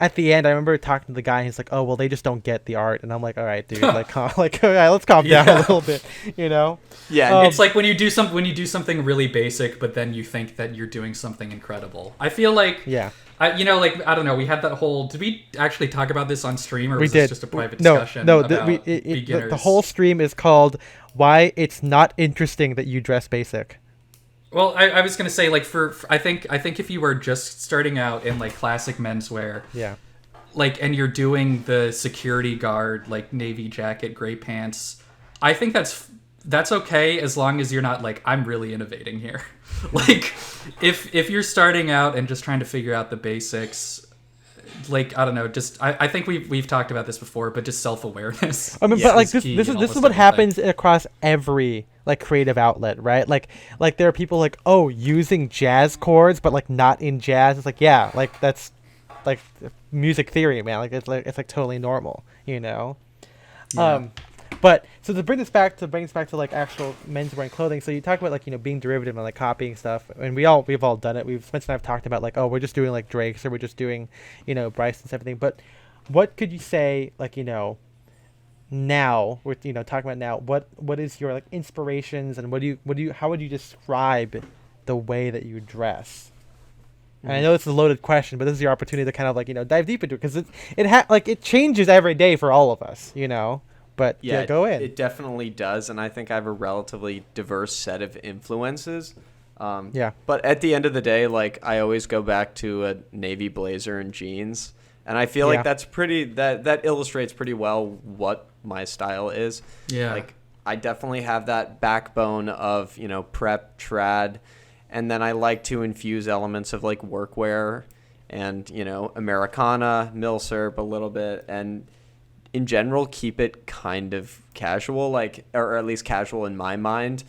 at the end, I remember talking to the guy. He's like, "Oh, well, they just don't get the art," and I'm like, "All right, dude, all right, let's calm down a little bit, Yeah, it's like when you do something really basic, but then you think that you're doing something incredible. I feel like, I don't know. We had that whole. Did we actually talk about this on stream, or was this just a private discussion? No. The whole stream is called "Why It's Not Interesting That You Dress Basic." Well, I was gonna say, like, I think if you were just starting out in like classic menswear, like, and you're doing the security guard like navy jacket, gray pants, I think that's okay as long as you're not like, I'm really innovating here. Like, if you're starting out and just trying to figure out the basics, like, I don't know, just I think we've talked about this before, but just self-awareness. I mean, but like this is what happens across every like creative outlet, right? Like there are people like, oh, using jazz chords, but like not in jazz. It's like, like that's like music theory, man. Like it's like totally normal, But so to bring this back to like actual menswear and clothing. So you talk about like being derivative and like copying stuff, and we've all done it. Spencer and I've talked about like, oh, we're just doing like Drake's, or we're just doing Bryson's, everything. But what could you say like now we're talking about now? What is your like inspirations, and how would you describe the way that you dress? And I know it's a loaded question, but this is your opportunity to kind of like dive deep into it, because it changes every day for all of us, But go in. It definitely does, and I think I have a relatively diverse set of influences. But at the end of the day, like I always go back to a navy blazer and jeans, and I feel like that's that illustrates pretty well what my style is. Yeah. Like I definitely have that backbone of prep trad, And then I like to infuse elements of like workwear and, Americana, milsurp a little bit, and in general keep it kind of casual, like, or at least casual in my mind.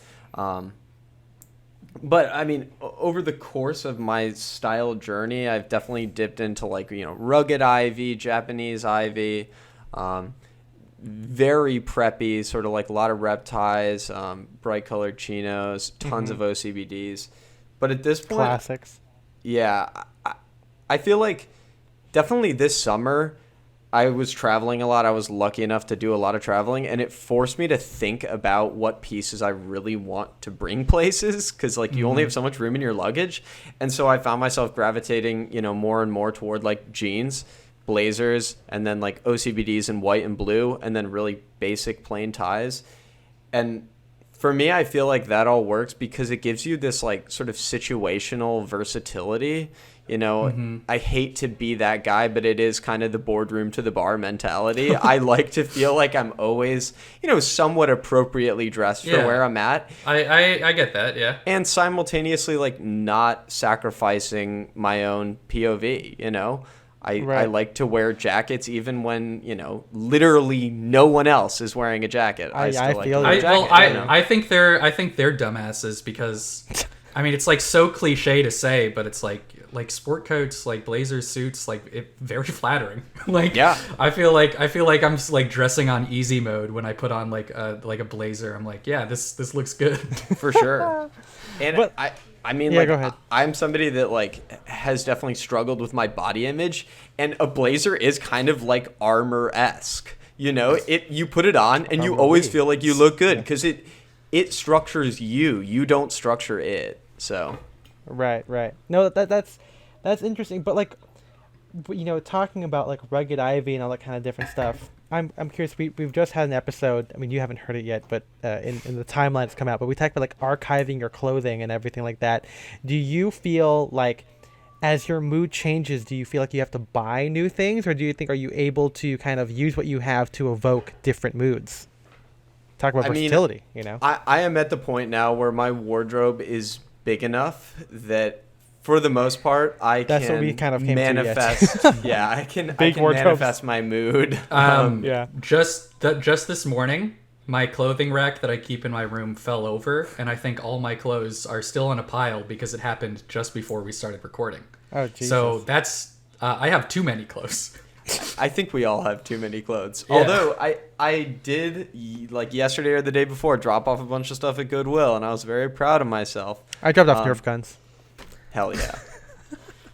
But I mean, over the course of my style journey, I've definitely dipped into like, rugged ivy, Japanese ivy, very preppy, sort of like a lot of rep ties, bright colored chinos, tons of OCBDs. But at this point, Classics. Yeah, I feel like definitely this summer I was traveling a lot. I was lucky enough to do a lot of traveling, and it forced me to think about what pieces I really want to bring places, because like you only have so much room in your luggage. And so I found myself gravitating, more and more toward like jeans, blazers, and then like OCBDs in white and blue, and then really basic plain ties. And for me, I feel like that all works because it gives you this like sort of situational versatility. I hate to be that guy, but it is kind of the boardroom to the bar mentality. I like to feel like I'm always, somewhat appropriately dressed for where I'm at. I get that, yeah. And simultaneously, like, not sacrificing my own POV, I like to wear jackets even when, literally no one else is wearing a jacket. I still like to wear a jacket. I think they're dumbasses because I mean, it's like so cliche to say, but it's like sport coats, like blazers, suits, like very flattering. I feel like I'm just like dressing on easy mode when I put on like a blazer. I'm like, yeah, this looks good. For sure. And but, I mean, go ahead. I'm somebody that like has definitely struggled with my body image, and a blazer is kind of like armor-esque. You put it on and you always feel like you look good because it structures you. You don't structure it. So. Right. No, that's interesting. But like, talking about like rugged ivy and all that kind of different stuff. I'm curious. We've just had an episode. I mean, you haven't heard it yet, but in the timeline it's come out. But we talked about like archiving your clothing and everything like that. Do you feel like, as your mood changes, do you feel like you have to buy new things, or do you think are you able to kind of use what you have to evoke different moods? Talk about versatility. I am at the point now where my wardrobe is big enough that for the most part That's what we kind of came manifest to, yeah, I can wardrobes. manifest my mood. Just this morning my clothing rack that I keep in my room fell over, and I think all my clothes are still in a pile because it happened just before we started recording. Oh, Jesus. So that's I have too many clothes. I think we all have too many clothes. Yeah. Although I did, like yesterday or the day before, drop off a bunch of stuff at Goodwill, and I was very proud of myself. I dropped off Nerf guns. Hell yeah.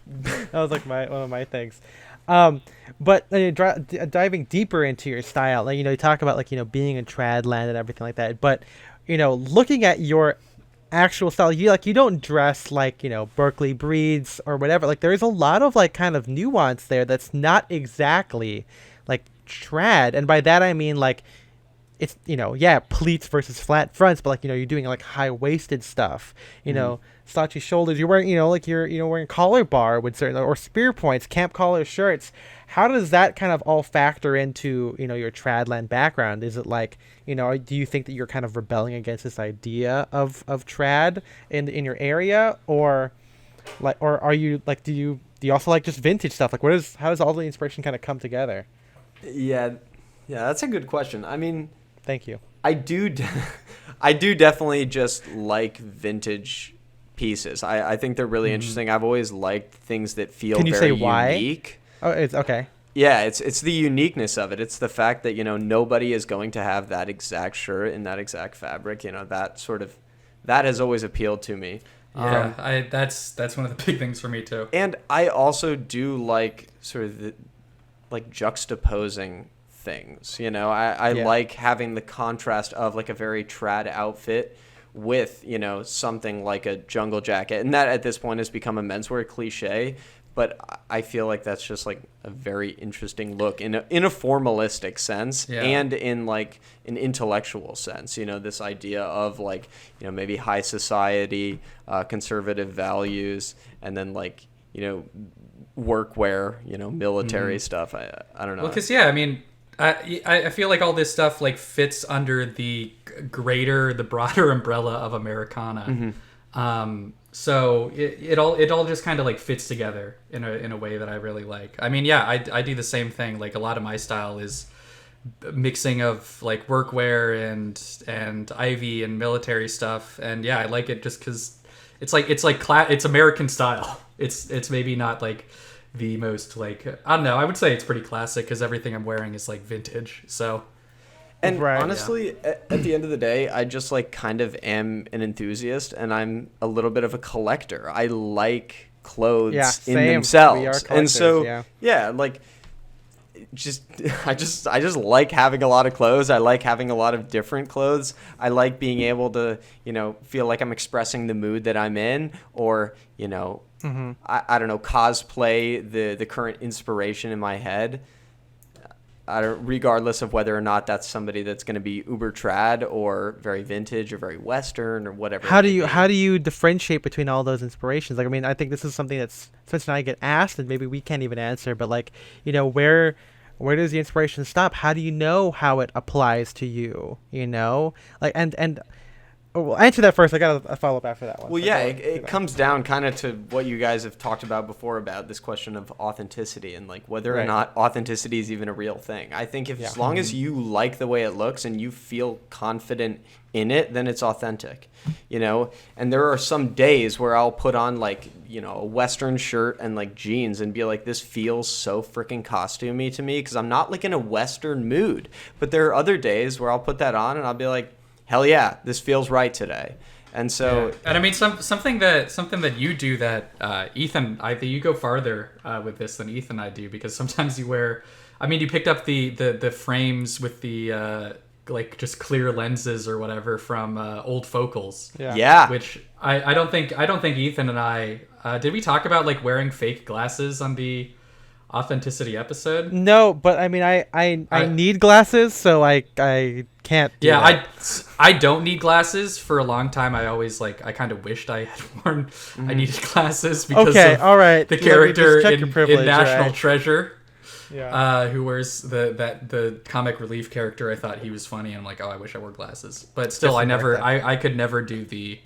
That was like one of my things. But diving deeper into your style, like, you talk about like, being in trad land and everything like that. But, looking at your actual style, you don't dress like, Berkeley breeds or whatever. Like, there is a lot of like kind of nuance there that's not exactly like trad. And by that I mean like, it's, pleats versus flat fronts, but like, you're doing like high-waisted stuff, slouchy shoulders. You're wearing, like you're wearing collar bar with certain, or spear points, camp collar shirts. How does that kind of all factor into, your tradland background? Is it like, do you think that you're kind of rebelling against this idea of trad in your area, or are you like, do you also like just vintage stuff? Like, how does all the inspiration kind of come together? Yeah, that's a good question. I mean, thank you. I do definitely just like vintage pieces. I think they're really interesting. I've always liked things that feel Can you very say why? unique. Oh, it's okay. Yeah, it's the uniqueness of it. It's the fact that, nobody is going to have that exact shirt in that exact fabric. That has always appealed to me. Yeah, that's one of the big things for me too. And I also do like sort of the juxtaposing things. I like having the contrast of like a very trad outfit with, something like a jungle jacket. And that at this point has become a menswear cliche, but I feel like that's just like a very interesting look in a formalistic sense, and in like an intellectual sense. This idea of like, maybe high society, conservative values, and then like, workwear, military stuff. I don't know. Well, because I mean, I feel like all this stuff like fits under the broader umbrella of Americana. So it all just kind of like fits together in a way that I really like. I mean, yeah, I do the same thing. Like a lot of my style is mixing of like workwear and Ivy and military stuff, and yeah, I like it just because it's American style. It's maybe not like the most like, I don't know, I would say it's pretty classic because everything I'm wearing is like vintage. So And Right. honestly, at the end of the day, I just like kind of am an enthusiast, and I'm a little bit of a collector. I like clothes Yeah, in same. We are themselves, and so collectors, yeah, like just I just like having a lot of clothes. I like having a lot of different clothes. I like being able to, feel like I'm expressing the mood that I'm in, or I don't know, cosplay the current inspiration in my head. Regardless of whether or not that's somebody that's going to be uber trad or very vintage or very Western or whatever. How do you differentiate between all those inspirations? Like, I mean, I think this is something that's Spencer and I get asked, and maybe we can't even answer. But like, where does the inspiration stop? How do you know how it applies to you? Like, and we'll answer that first. I got a follow up after that one. Well, So yeah, go- it comes down kind of to what you guys have talked about before about this question of authenticity and like whether or Right. not authenticity is even a real thing. I think Yeah. as long as you like the way it looks and you feel confident in it, then it's authentic, And there are some days where I'll put on like, a Western shirt and like jeans and be like, this feels so freaking costumey to me because I'm not like in a Western mood. But there are other days where I'll put that on and I'll be like, hell yeah, this feels right today. And so, yeah. And I mean, something that you do that Ethan, I think you go farther with this than Ethan and I do, because sometimes you wear, I mean, you picked up the frames with the like just clear lenses or whatever from old focals. yeah. Which I don't think Ethan and I did we talk about like wearing fake glasses on the authenticity episode? No, but I mean, I need glasses, so I can't. Do that. Yeah, I don't need glasses. For a long time, I always I kind of wished I had worn. I needed glasses because Okay, of all right. the Let me character just check your in privilege, National right? Treasure, Yeah. who wears the comic relief character. I thought he was funny, and I'm like, oh, I wish I wore glasses. But still, I could never do the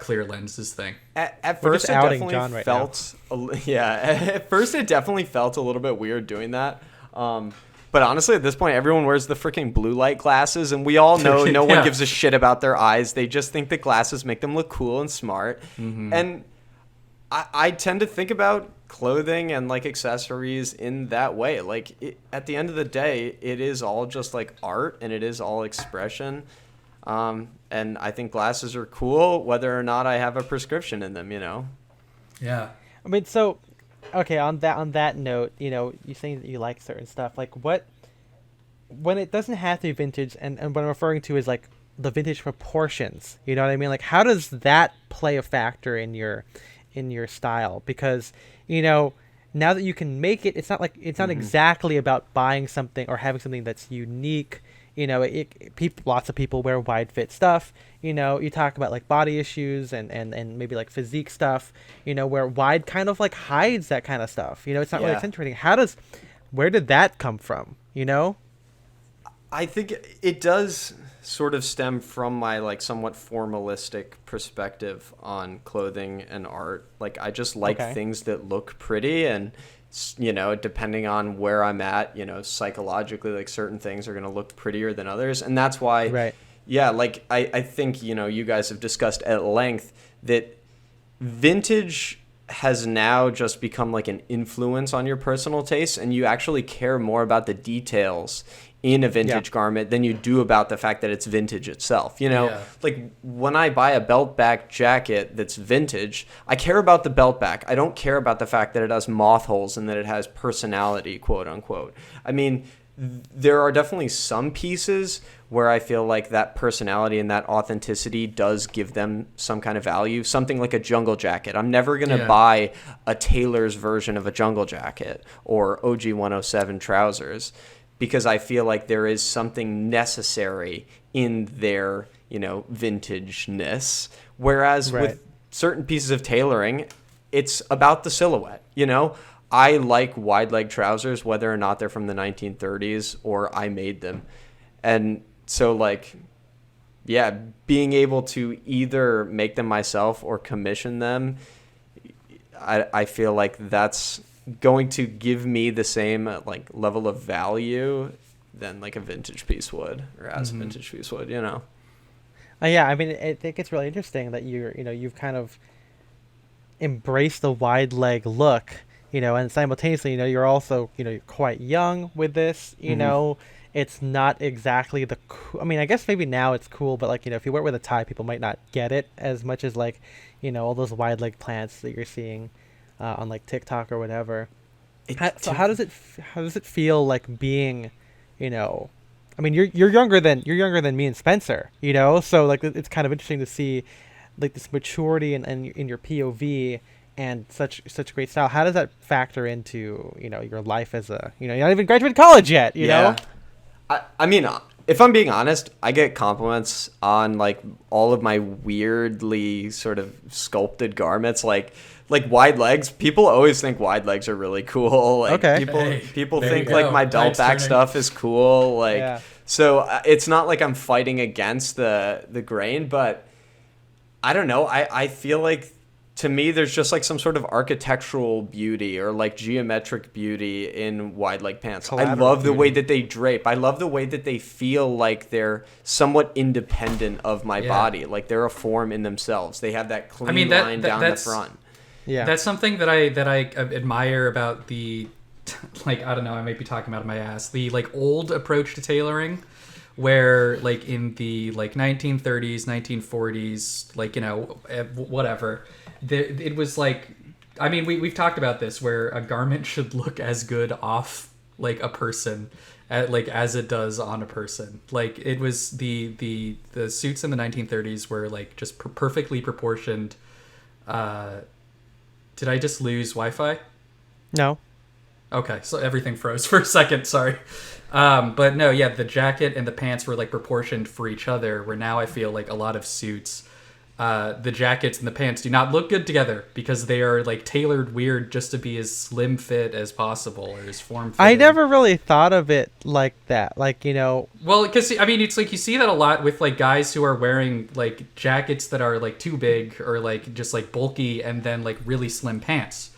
clear lenses thing. At We're first, just it outing definitely John right felt, At first, it definitely felt a little bit weird doing that. But honestly, at this point, everyone wears the freaking blue light glasses, and we all know no one Yeah. gives a shit about their eyes. They just think that glasses make them look cool and smart. And I tend to think about clothing and like accessories in that way. Like at the end of the day, it is all just like art, and it is all expression. And I think glasses are cool, whether or not I have a prescription in them. Yeah. I mean, so, okay. On that note, you saying that you like certain stuff. Like, when it doesn't have to be vintage, and what I'm referring to is like the vintage proportions. You know what I mean? Like, how does that play a factor in your style? Because now that you can make it, it's not Mm-hmm. exactly about buying something or having something that's unique. Lots of people wear wide fit stuff. You talk about like body issues and maybe like physique stuff. Where wide kind of like hides that kind of stuff. It's not really Yeah. accentuating. Where did that come from? I think it does sort of stem from my like somewhat formalistic perspective on clothing and art. Like I just like Okay. things that look pretty, and depending on where I'm at, psychologically, like certain things are going to look prettier than others. And that's why, Right. yeah, like I think, you guys have discussed at length that vintage has now just become like an influence on your personal taste, and you actually care more about the details in a vintage garment than you do about the fact that it's vintage itself. Yeah. Like when I buy a belt back jacket that's vintage, I care about the belt back. I don't care about the fact that it has moth holes and that it has personality, quote unquote. I mean, there are definitely some pieces where I feel like that personality and that authenticity does give them some kind of value. Something like a jungle jacket. I'm never going to buy a tailor's version of a jungle jacket or OG 107 trousers, because I feel like there is something necessary in their, vintageness. Whereas Right. with certain pieces of tailoring, it's about the silhouette, I like wide leg trousers, whether or not they're from the 1930s or I made them. And so like yeah, being able to either make them myself or commission them, I feel like that's going to give me the same like level of value than like a vintage piece would, or as a vintage piece would, you know. Yeah, I mean, I think it's really interesting that you've kind of embraced the wide leg look, and simultaneously, you're also, you're quite young with this, it's not exactly I mean, I guess maybe now it's cool, but like, if you wear it with a tie, people might not get it as much as like, all those wide leg plants that you're seeing on like TikTok or whatever. So how does it feel like being, I mean, you're younger than me and Spencer, so like it's kind of interesting to see like this maturity and in your POV and such great style. How does that factor into, your life as you're not even graduated college yet, you know? I mean, if I'm being honest, I get compliments on like all of my weirdly sort of sculpted garments, like wide legs. People always think wide legs are really cool. Like, okay. People think like my belt back stuff is cool. Like, so it's not like I'm fighting against the grain, but I don't know. I feel like, to me, there's just like some sort of architectural beauty or like geometric beauty in wide leg pants. I love the way that they drape. I love the way that they feel like they're somewhat independent of my body. Like they're a form in themselves. They have that clean line down the front. Yeah, that's something that I admire about the, like, I don't know, I might be talking out of my ass, the like old approach to tailoring, where like in the like 1930s, 1940s, like, whatever, it was like, I mean, we've talked about this, where a garment should look as good off like a person as it does on a person. Like it was the suits in the 1930s were like just perfectly proportioned. Did I just lose Wi-Fi? No. Okay, so everything froze for a second, sorry. But no, yeah, the jacket and the pants were like proportioned for each other, where now I feel like a lot of suits, the jackets and the pants do not look good together because they are like tailored weird just to be as slim fit as possible or as form fit. I never really thought of it like that. Like, Well, because, I mean, it's like you see that a lot with like guys who are wearing like jackets that are like too big or like just like bulky and then like really slim pants.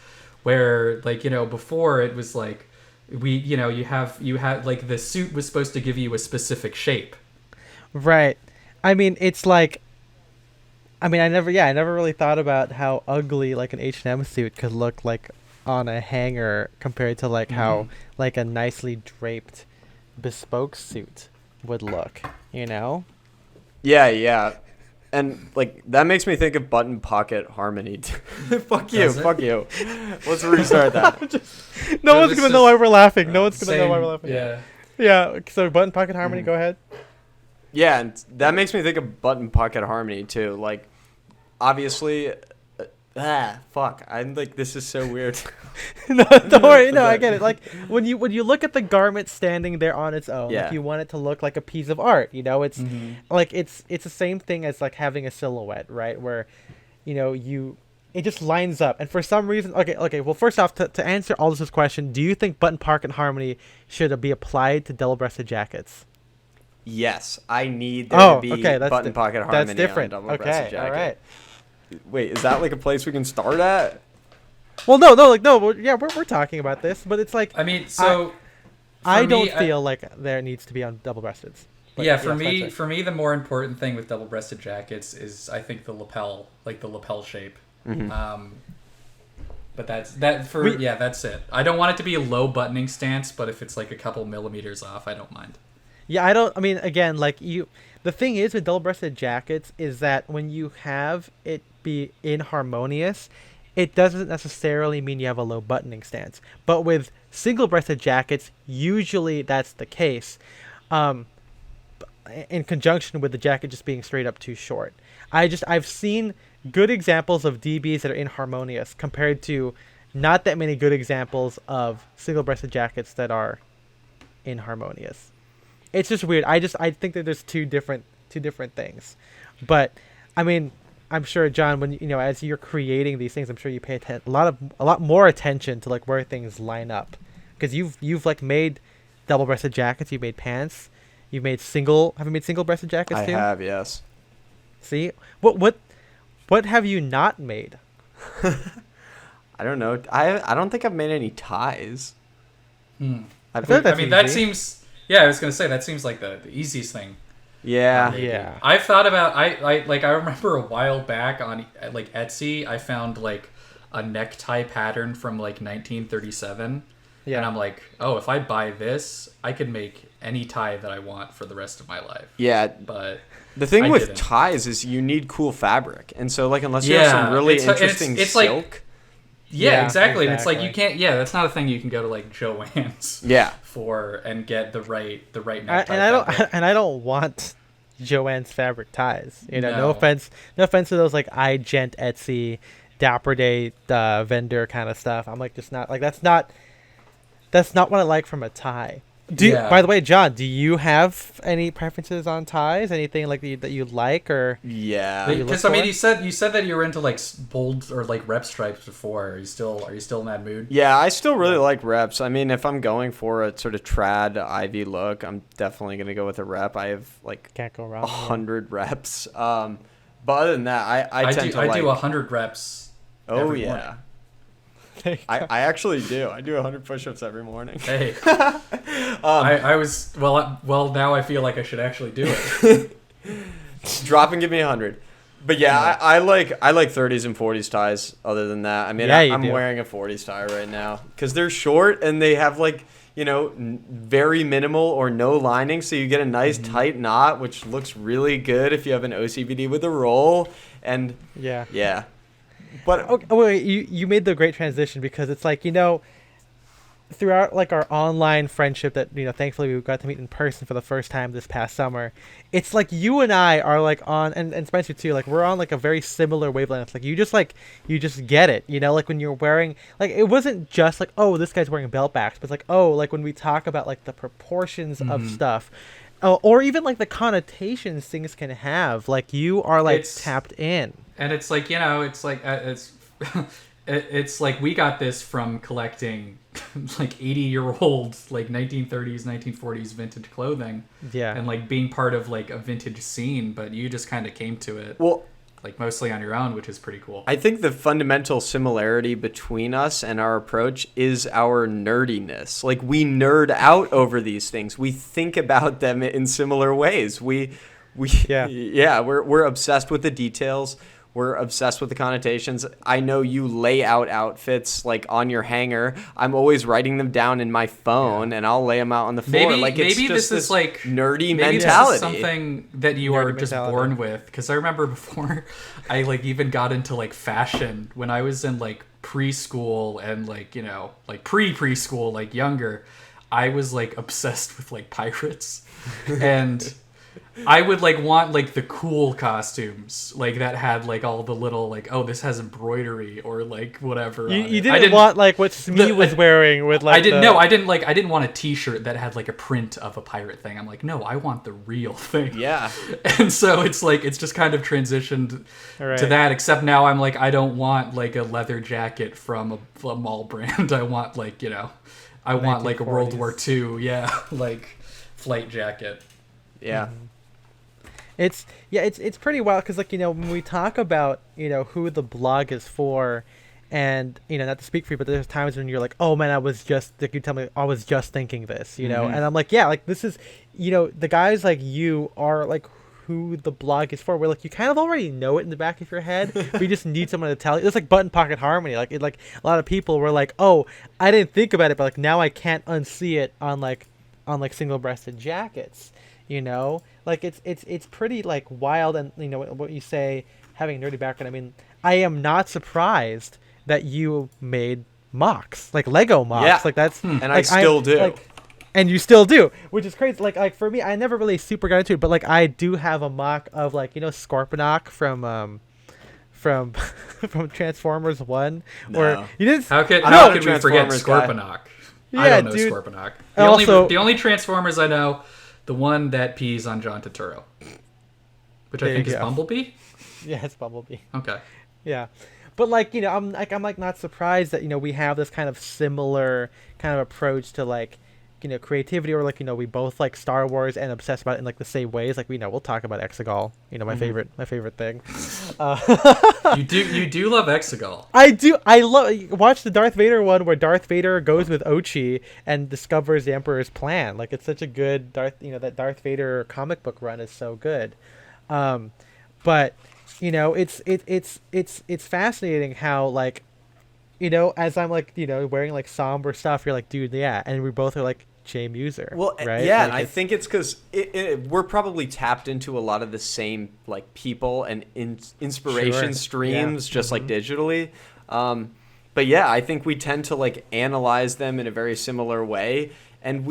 Where like, before it was like you had like the suit was supposed to give you a specific shape. Right. I mean, it's like, I never really thought about how ugly like an H&M suit could look like on a hanger compared to like how like a nicely draped bespoke suit would look, Yeah. And like that makes me think of button pocket harmony. Fuck you. Let's restart that. No one's gonna know why we're laughing. No one's gonna know why we're laughing. Yeah. Yeah. So button pocket harmony. Go ahead. Yeah, and that makes me think of button pocket harmony too. Like, obviously, fuck. I'm like, this is so weird. No, don't worry. No, I get it. Like when you look at the garment standing there on its own, like you want it to look like a piece of art. It's like it's the same thing as like having a silhouette, right? Where, it just lines up. And for some reason, okay. Well, first off, to answer Aldous' question, do you think button pocket harmony should be applied to double-breasted jackets? Yes, I need there to be button pocket harmony. That's different. On a double-breasted jacket. All right. Wait, is that like a place we can start at? Well, no. We're talking about this, but it's like, I mean, so I don't feel like there needs to be on double-breasted. Yeah, for me, the more important thing with double-breasted jackets is I think the lapel, like the lapel shape. Mm-hmm. But that's it. I don't want it to be a low buttoning stance, but if it's like a couple millimeters off, I don't mind. Yeah, again, like the thing is with double-breasted jackets is that when you have it be inharmonious, it doesn't necessarily mean you have a low buttoning stance. But with single-breasted jackets, usually that's the case, in conjunction with the jacket just being straight up too short. I've seen good examples of DBs that are inharmonious compared to not that many good examples of single-breasted jackets that are inharmonious. It's just weird. I think that there's two different things. But I mean, I'm sure, John, when as you're creating these things, I'm sure you pay a lot more attention to like where things line up, because you've like made double-breasted jackets, you've made pants, You've made have you made single-breasted jackets too? I have, yes. See, what have you not made? I don't know. I don't think I've made any ties. I feel like that's that easy. seems. Yeah, I was gonna say that seems like the easiest thing. Yeah. Yeah. I've thought about I remember a while back on like Etsy I found like a necktie pattern from like 1937. Yeah. And I'm like, oh, if I buy this, I could make any tie that I want for the rest of my life. Yeah. But the thing I with didn't. ties is you need cool fabric, and so like unless you have some really interesting it's silk. like, yeah, exactly. And it's like exactly. you can't. Yeah, that's not a thing you can go to like Joann's. Yeah. For and get the right necktie. And I don't want Joann's fabric ties. You know, no No. offense to those like iGent Etsy, Dapper Day vendor kind of stuff. I'm like just not like that's not what I like from a tie. By the way, John, do you have any preferences on ties? Anything like that you like or? Yeah. Because I mean, you said that you were into like bold or like rep stripes before. Are you still in that mood? Yeah, I still really like reps. I mean, if I'm going for a sort of trad Ivy look, I'm definitely gonna go with a rep. I have like Can't go wrong. 100 reps. But other than that, I do 100 reps. Oh every yeah. morning. I actually do. I do 100 push-ups every morning. Hey, I was well. Now I feel like I should actually do it. Drop and give me 100. But yeah, I like 30s and 40s ties. Other than that, I mean, Yeah, I'm wearing a 40s tie right now because they're short and they have like very minimal or no lining, so you get a nice tight knot, which looks really good if you have an OCVD with a roll. And yeah. But okay, wait, you made the great transition because it's like throughout like our online friendship that thankfully we got to meet in person for the first time this past summer, it's like you and I are like on and Spencer too, like we're on like a very similar wavelength. Like you just get it, like when you're wearing, like it wasn't just like, oh, this guy's wearing belt backs, but it's like, oh, like when we talk about like the proportions of stuff, or even like the connotations things can have, like you are like tapped in. And it's like, it's like we got this from collecting like 80-year-old like 1930s, 1940s vintage clothing. Yeah. And like being part of like a vintage scene, but you just kind of came to it like mostly on your own, which is pretty cool. I think the fundamental similarity between us and our approach is our nerdiness. Like we nerd out over these things. We think about them in similar ways. We're obsessed with the details. We're obsessed with the connotations. I know you lay out outfits like on your hanger. I'm always writing them down in my phone, and I'll lay them out on the floor. Maybe it's just this is like nerdy maybe mentality. This is something that you are just mentality. born with. Because I remember before I like even got into like fashion when I was in like preschool and like like preschool, like younger. I was like obsessed with like pirates and. I would like want like the cool costumes like that had like all the little like, oh, this has embroidery or like whatever. You didn't want like what Smee was wearing with like. I didn't want a T-shirt that had like a print of a pirate thing. I'm like, no, I want the real thing. Yeah. And so it's like it's just kind of transitioned to that. Except now I'm like, I don't want like a leather jacket from a mall brand. I want like I want like a World War II, like flight jacket. Yeah. It's pretty wild because like when we talk about who the blog is for, and not to speak for you, but there's times when you're like, oh man, I was just like, you tell me I was just thinking this, and I'm like, yeah, like this is the guys like you are like who the blog is for. Where like you kind of already know it in the back of your head, but you just need someone to tell you. It's like button pocket harmony. Like a lot of people were like, oh, I didn't think about it, but like now I can't unsee it on single breasted jackets. Like it's pretty like wild. And what you say, having a nerdy background, I mean, I am not surprised that you made mocks, like Lego mocks. Like that's and like, I still do. And you still do, which is crazy. Like for me, I never really super got into it, but like I do have a mock of like Scorponok from Transformers 1. No. Or you didn't. How could we forget Transformers Scorponok? Yeah, I don't know dude. Scorponok. Also, the only Transformers I know, the one that pees on John Turturro, which I think is Bumblebee. Yeah, it's Bumblebee. Okay. Yeah, but like I'm not surprised that we have this kind of similar kind of approach to like creativity, or like we both like Star Wars and obsessed about it in like the same ways. Like we'll talk about Exegol, my favorite thing. You do love Exegol. I do. I watch the Darth Vader one where Darth Vader goes with Ochi and discovers the Emperor's plan. Like it's such a good that Darth Vader comic book run is so good. But it's fascinating how like as I'm like wearing like somber stuff, you're like, dude, yeah, and we both are like Jay Muser. Well, right? yeah, like, and I think it's because we're probably tapped into a lot of the same like people and inspiration streams, just like digitally. But yeah, I think we tend to like analyze them in a very similar way. And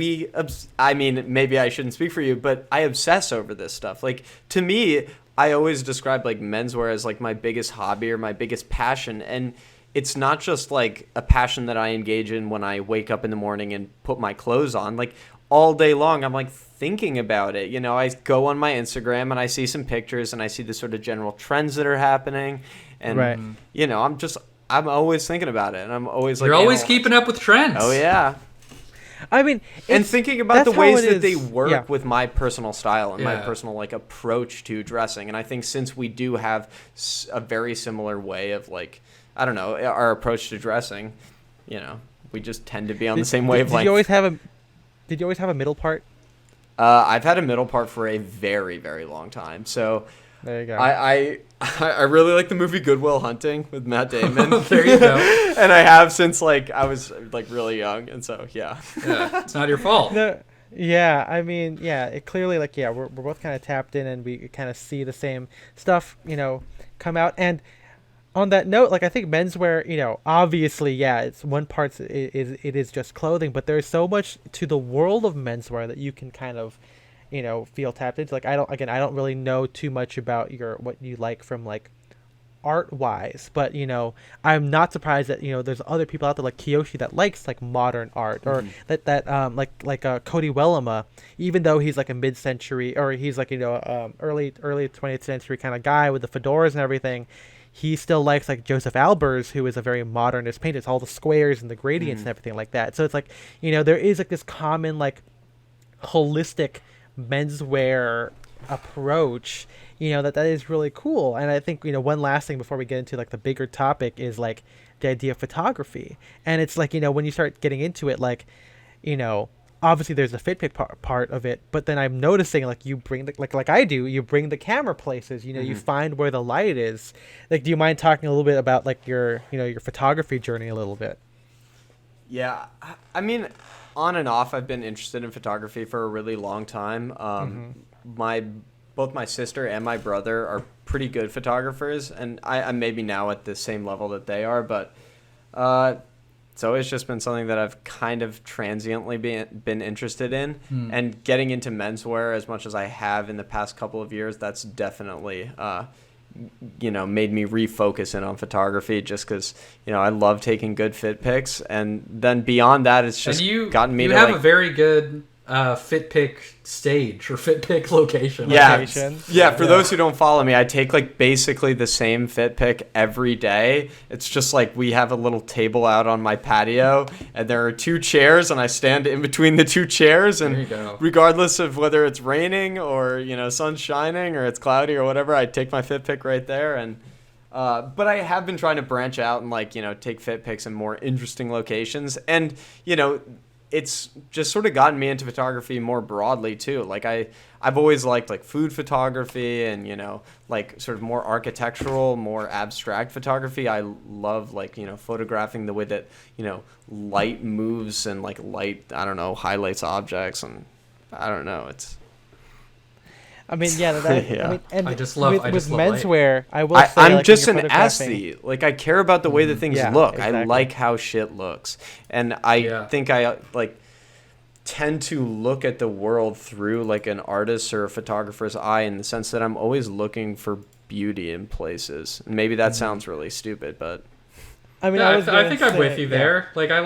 I mean, maybe I shouldn't speak for you, but I obsess over this stuff. Like, to me, I always describe like menswear as like my biggest hobby or my biggest passion. And it's not just like a passion that I engage in when I wake up in the morning and put my clothes on. Like all day long, I'm like thinking about it. I go on my Instagram and I see some pictures and I see the sort of general trends that are happening. And, I'm always thinking about it. And I'm always like, you're always keeping up with trends. Oh, yeah. I mean, and thinking about the ways that they work with my personal style and my personal like approach to dressing. And I think since we do have a very similar way of like, I don't know, our approach to dressing, we just tend to be on the same wavelength. Did you always have a middle part? I've had a middle part for a very, very long time. So there you go. I really like the movie Good Will Hunting with Matt Damon. There you go. And I have since like I was like really young, and so yeah, it's not your fault. No, yeah, I mean, yeah, it clearly like we're both kind of tapped in, and we kind of see the same stuff come out. And on that note, like I think menswear, obviously, it's one part it is just clothing, but there's so much to the world of menswear that you can kind of feel tapped into. Like I don't really know too much about what you like from like art wise, but I'm not surprised that there's other people out there like Kiyoshi that likes like modern art, or that like Cody Wellama, even though he's like a mid-century, or he's like early 20th century kind of guy with the fedoras and everything. He still likes like Joseph Albers, who is a very modernist painter. It's all the squares and the gradients and everything like that. So it's like there is like this common like holistic menswear approach that is really cool. And I think one last thing before we get into like the bigger topic is like the idea of photography. And it's like when you start getting into it, like obviously there's a fit pick part of it, but then I'm noticing like you bring like I do, you bring the camera places, you find where the light is. Like, do you mind talking a little bit about like your your photography journey a little bit? Yeah, I mean, on and off, I've been interested in photography for a really long time. Both my sister and my brother are pretty good photographers, and I'm maybe now at the same level that they are, but it's always just been something that I've kind of transiently been interested in. And getting into menswear as much as I have in the past couple of years, that's definitely made me refocus in on photography, just because I love taking good fit pics. And then beyond that, it's just gotten me to have a very good fit pick stage or fit pick location. For those who don't follow me, I take like basically the same fit pick every day. It's just like we have a little table out on my patio, and there are two chairs, and I stand in between the two chairs, and regardless of whether it's raining or sun's shining or it's cloudy or whatever, I take my fit pick right there. And but I have been trying to branch out and like take fit picks in more interesting locations, and it's just sort of gotten me into photography more broadly too. Like I've always liked like food photography and like sort of more architectural, more abstract photography. I love like photographing the way that light moves and like light highlights objects, and I don't know, it's I mean, I mean, and I just love menswear. I will say, I'm just an aesthete. Like I care about the way that things look. Exactly. I like how shit looks, and I think I like tend to look at the world through like an artist's or a photographer's eye, in the sense that I'm always looking for beauty in places. And maybe that sounds really stupid, but I mean, I think I'm with you there. Like I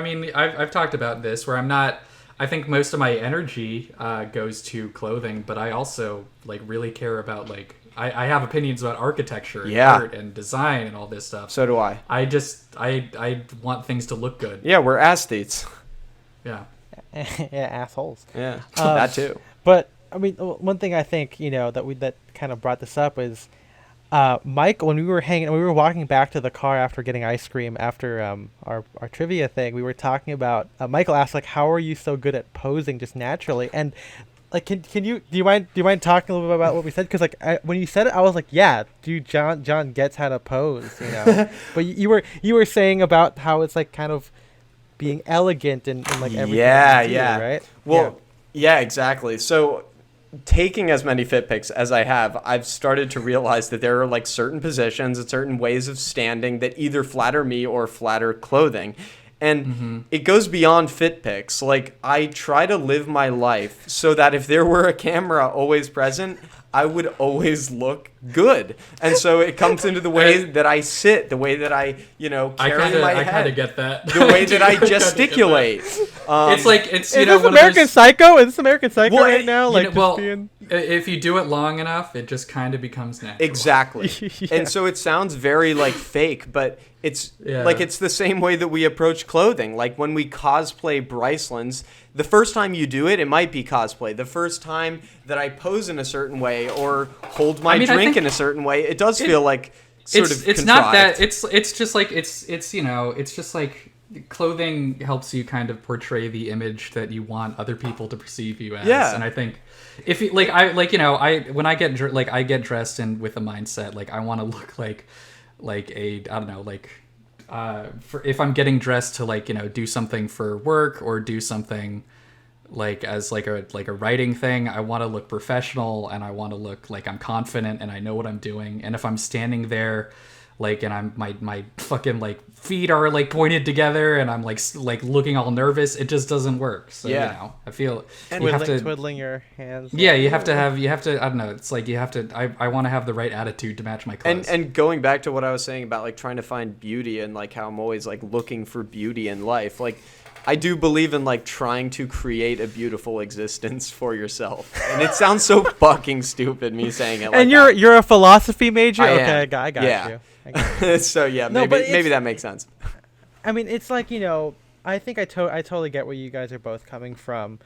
mean, I've talked about this where I'm not. I think most of my energy goes to clothing, but I also like really care about like I have opinions about architecture and art and design and all this stuff. So do I. I want things to look good. Yeah, we're aesthetes. Yeah. Yeah, assholes. Yeah, that too. But I mean, one thing I think that kind of brought this up is Mike, when we were walking back to the car after getting ice cream after our trivia thing, we were talking about Michael asked like, how are you so good at posing just naturally? And like, do you mind talking a little bit about what we said? Because like when you said it, I was like, yeah, dude, John gets how to pose, But you were saying about how it's like kind of being elegant and like everything. Yeah. Right. Well, yeah, exactly. So taking as many fit pics as I have, I've started to realize that there are like certain positions and certain ways of standing that either flatter me or flatter clothing. And it goes beyond fit pics. Like, I try to live my life so that if there were a camera always present, I would always look good. And so it comes into the way that I sit, the way that I, carry my head. I kind of get that. The way that I gesticulate. It's like, it's, Is this American Psycho? Is this American Psycho right now? Like, if you do it long enough, it just kind of becomes natural. Exactly. And so it sounds very like fake, but it's like it's the same way that we approach clothing. Like when we cosplay Brycelands, the first time you do it, it might be cosplay. The first time that I pose in a certain way or hold my drink in a certain way, it does feel like sort of it's contrived. not that it's just like it's just like clothing helps you kind of portray the image that you want other people to perceive you as. Yeah. And I think if you when I get dressed in with a mindset like I want to look like if I'm getting dressed to do something for work or do something as a writing thing, I want to look professional and I want to look like I'm confident and I know what I'm doing. And if I'm standing there and I'm my fucking feet are pointed together and I'm looking all nervous, it just doesn't work. So I feel and you have to twiddling your hands. Yeah, you have to I don't know, it's like you have to I want to have the right attitude to match my clothes. And going back to what I was saying about trying to find beauty and how I'm always looking for beauty in life, I do believe in trying to create a beautiful existence for yourself. And it sounds so fucking stupid me saying it. And you're a philosophy major? Okay, I got you. So maybe that makes sense. I mean, it's like, I think I totally get where you guys are both coming from.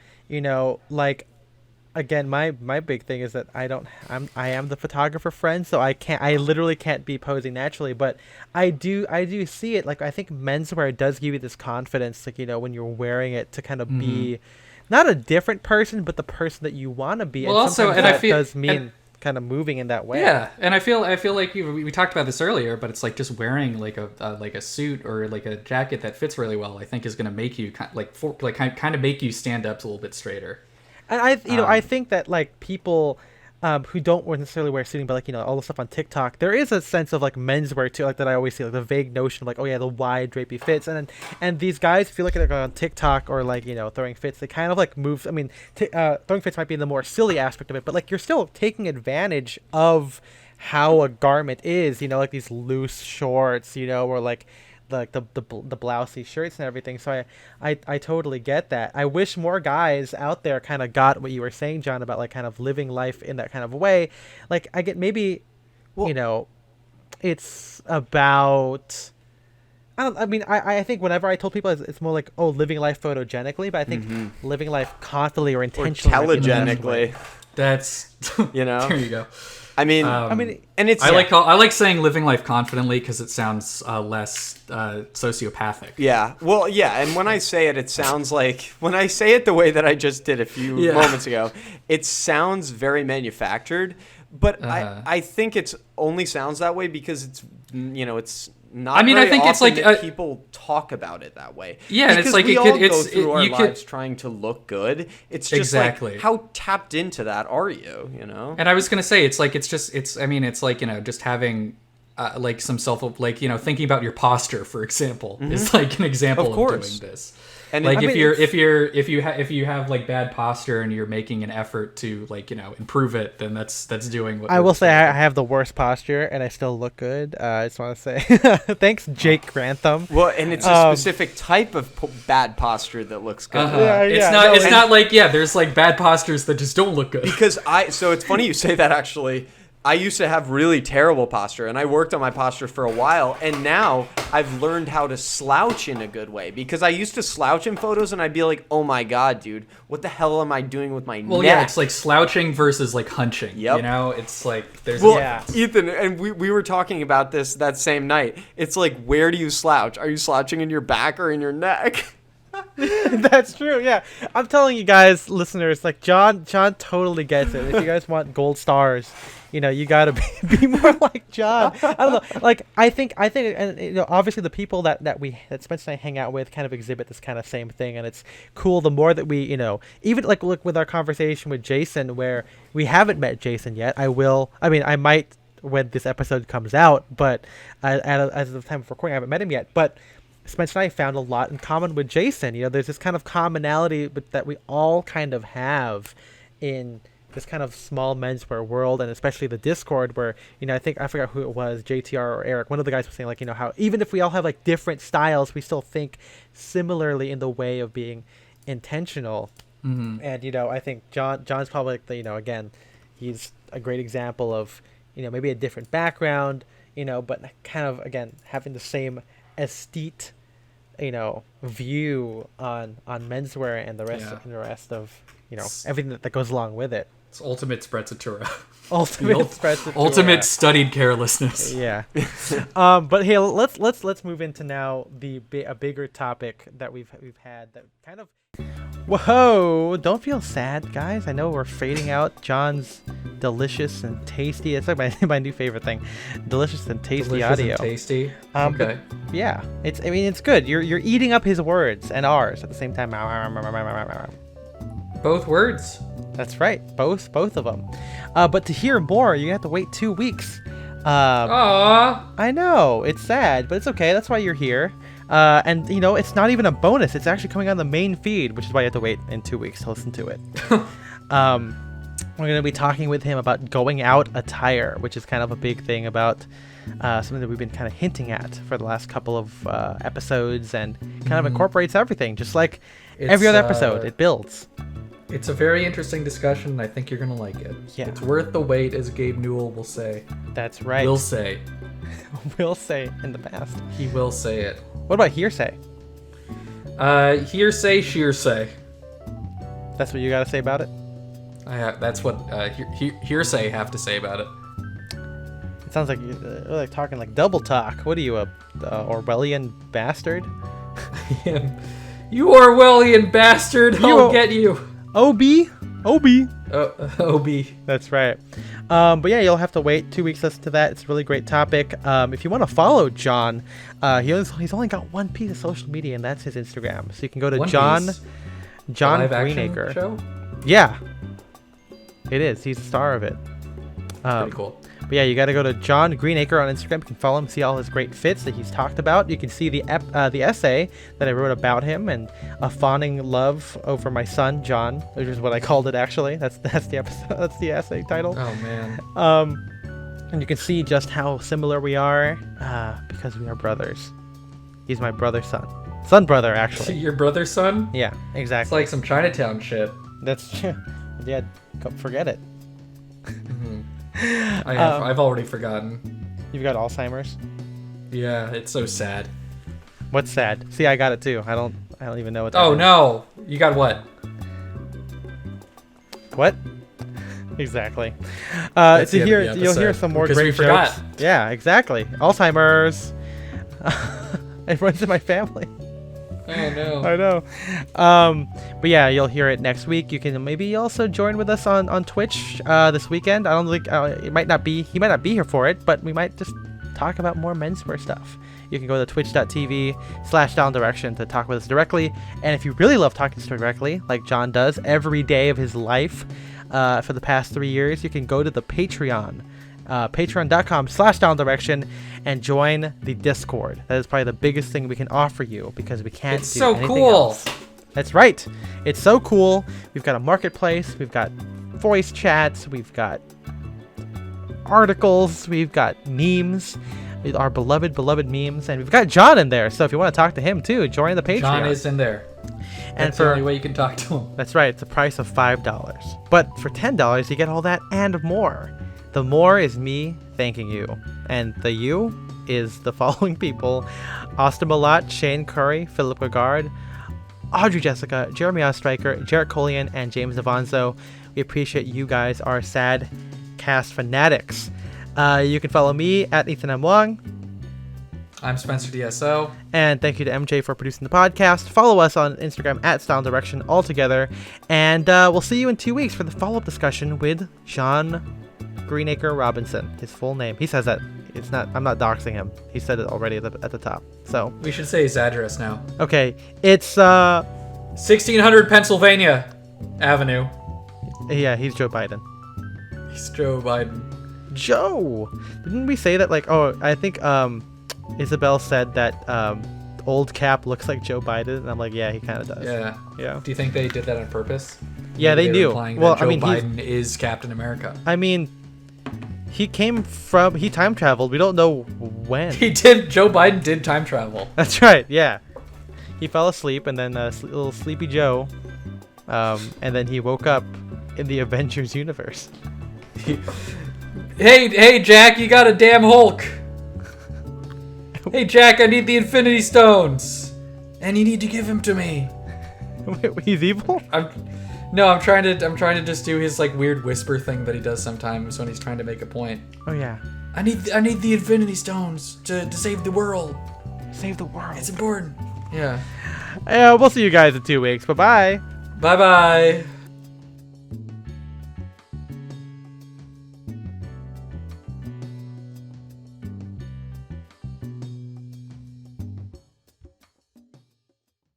Again, my big thing is that I am the photographer friend, so I literally can't be posing naturally, but I do see it. I think menswear does give you this confidence, when you're wearing it to kind of be not a different person, but the person that you want to be. Well, and also, that does mean kind of moving in that way. Yeah, and I feel like we talked about this earlier, but it's just wearing a suit or a jacket that fits really well. I think is going to make you kind of make you stand up a little bit straighter. And I think that people who don't necessarily wear suiting, but all the stuff on TikTok, there is a sense of menswear too, that I always see, the vague notion of oh yeah, the wide drapey fits, and these guys feel like they're on TikTok or throwing fits. They kind of move. I mean, throwing fits might be the more silly aspect of it, but you're still taking advantage of how a garment is. These loose shorts, or the blousey shirts and everything. So I totally get that. I wish more guys out there kind of got what you were saying, John, about kind of living life in that kind of way. I get maybe, it's about. I think whenever I told people it's more living life photogenically, but I think living life constantly or intentionally. Or telegenically. That's there you go. I mean, and it's. I like saying living life confidently because it sounds less sociopathic. Yeah. Well, yeah. And when I say it, it sounds when I say it the way that I just did a few moments ago, it sounds very manufactured. But I think it's only sounds that way because it's it's not. I think it's that people talk about it that way. Yeah, because and we all go through our lives trying to look good. It's just how tapped into that are you? And I was gonna say it's just having some self thinking about your posture, for example, is an example of doing this. And if you have bad posture and you're making an effort to improve it, then that's doing what I will say. I have the worst posture and I still look good. I just want to say thanks, Jake Grantham. Well, and it's a specific type of bad posture that looks good. It's not there's bad postures that just don't look good. So it's funny you say that actually. I used to have really terrible posture, and I worked on my posture for a while, and now I've learned how to slouch in a good way, because I used to slouch in photos and I'd be like, oh my god, dude, what the hell am I doing with my Well, neck? yeah, it's like slouching versus like hunching. Yep. You know, it's like there's Well, Yeah. Ethan, and we were talking about this that same night. It's like, where do you slouch? Are you slouching in your back or in your neck? That's true. Yeah, I'm telling you guys, listeners, like John totally gets it. If you guys want gold stars, you gotta be more like John. I don't know. Like I think, and obviously the people that Spencer and I hang out with kind of exhibit this kind of same thing, and it's cool. The more that we, even like look with our conversation with Jason, where we haven't met Jason yet. I might when this episode comes out, but as of the time of recording, I haven't met him yet. But Spencer and I found a lot in common with Jason. There's this kind of commonality that we all kind of have in this kind of small menswear world, and especially the Discord, where I forgot who it was, JTR or Eric. One of the guys was saying like how even if we all have like different styles, we still think similarly in the way of being intentional. Mm-hmm. And I think John's probably like the again, he's a great example of maybe a different background, but kind of again having the same aesthete view on menswear and the rest of everything that goes along with it. It's ultimate sprezzatura. Ultimate studied carelessness. Yeah. But hey, let's move into now a bigger topic that we've had that kind of. Whoa! Don't feel sad, guys. I know we're fading out John's delicious and tasty. It's like my new favorite thing, delicious and tasty audio. And tasty. Okay. Yeah, it's good. You're eating up his words and ours at the same time. Both words. That's right. Both of them. But to hear more, you have to wait 2 weeks. Aww. I know it's sad, but it's okay. That's why you're here. And it's not even a bonus. It's actually coming on the main feed, which is why you have to wait in 2 weeks to listen to it. We're going to be talking with him about going out attire, which is kind of a big thing about something that we've been kind of hinting at for the last couple of episodes, and kind of incorporates everything, just like every other episode. It builds. It's a very interesting discussion, and I think you're going to like it. Yeah. It's worth the wait, as Gabe Newell will say. That's right. Will say. Will say in the past. He will say it. What about hearsay? Hearsay, shearsay. That's what you got to say about it? That's what hearsay have to say about it. It sounds like you're like talking like double talk. What are you, a Orwellian bastard? You Orwellian bastard! I'll get you. OB. OB. That's right. But yeah, you'll have to wait 2 weeks to listen to that. It's a really great topic. If you want to follow John, he's only got one piece of social media, and that's his Instagram. So you can go to John Greenacre. Show? Yeah, it is. He's the star of it. Pretty cool. But yeah, you got to go to John Greenacre on Instagram. You can follow him, see all his great fits that he's talked about. You can see the essay that I wrote about him, and a fawning love over my son John, which is what I called it actually. That's the episode. That's the essay title. Oh man. And you can see just how similar we are because we are brothers. He's my brother's son brother actually. Your brother's son? Yeah, exactly. It's like some Chinatown shit. That's yeah. Forget it. I've already forgotten. You've got Alzheimer's? Yeah, it's so sad. What's sad? See, I got it too. I don't even know what that Oh is. no. You got what? What? Exactly. That's the end of the you'll hear episode, some more because great we forgot. jokes. Yeah, exactly. Alzheimer's. It runs in my family. Oh no. I know. But yeah, you'll hear it next week. You can maybe also join with us on Twitch this weekend. I don't think he might not be here for it, but we might just talk about more menswear stuff. You can go to twitch.tv/downdirection to talk with us directly. And if you really love talking to us directly, like John does every day of his life for the past 3 years, you can go to the Patreon. Patreon.com/downdirection and join the Discord. That is probably the biggest thing we can offer you, because we can't do anything else. That's right. It's so cool. We've got a marketplace. We've got voice chats. We've got articles. We've got memes. Our beloved memes. And we've got John in there. So if you want to talk to him too, join the Patreon. John is in there. And that's the only way you can talk to him. That's right. It's a price of $5. But for $10, you get all that and more. The more is me thanking you. And the you is the following people: Austin Malat, Shane Curry, Philip Gagard, Audrey Jessica, Jeremy Ostreicher, Jarrett Colian, and James Avanzo. We appreciate you guys, our sad cast fanatics. You can follow me at Ethan M. Wong. I'm Spencer DSO. And thank you to MJ for producing the podcast. Follow us on Instagram at Style and Direction altogether. And we'll see you in 2 weeks for the follow-up discussion with Sean Greenacre Robinson. His full name. He says that. It's not. I'm not doxing him. He said it already at the top. So We should say his address now. okay, it's 1600 Pennsylvania Avenue. yeah, he's Joe Biden. He's Joe Biden. Joe, didn't we say that? Like, oh, I think Isabel said that old Cap looks like Joe Biden, and I'm like, yeah, he kind of does. Yeah. Yeah. Do you think they did that on purpose? Yeah, Maybe they were do. implying Well, that Joe Biden is Captain America. I mean, he time traveled. We don't know when. Joe Biden did time travel. That's right. Yeah, he fell asleep, and then little Sleepy Joe, and then he woke up in the Avengers universe. Hey, Jack, you got a damn Hulk. Hey, Jack, I need the Infinity Stones, and you need to give him to me. Wait, he's evil? I'm trying to just do his like weird whisper thing that he does sometimes when he's trying to make a point. Oh yeah. I need the Infinity Stones to save the world. Save the world. It's important. Yeah. We'll see you guys in 2 weeks. Bye bye. Bye bye.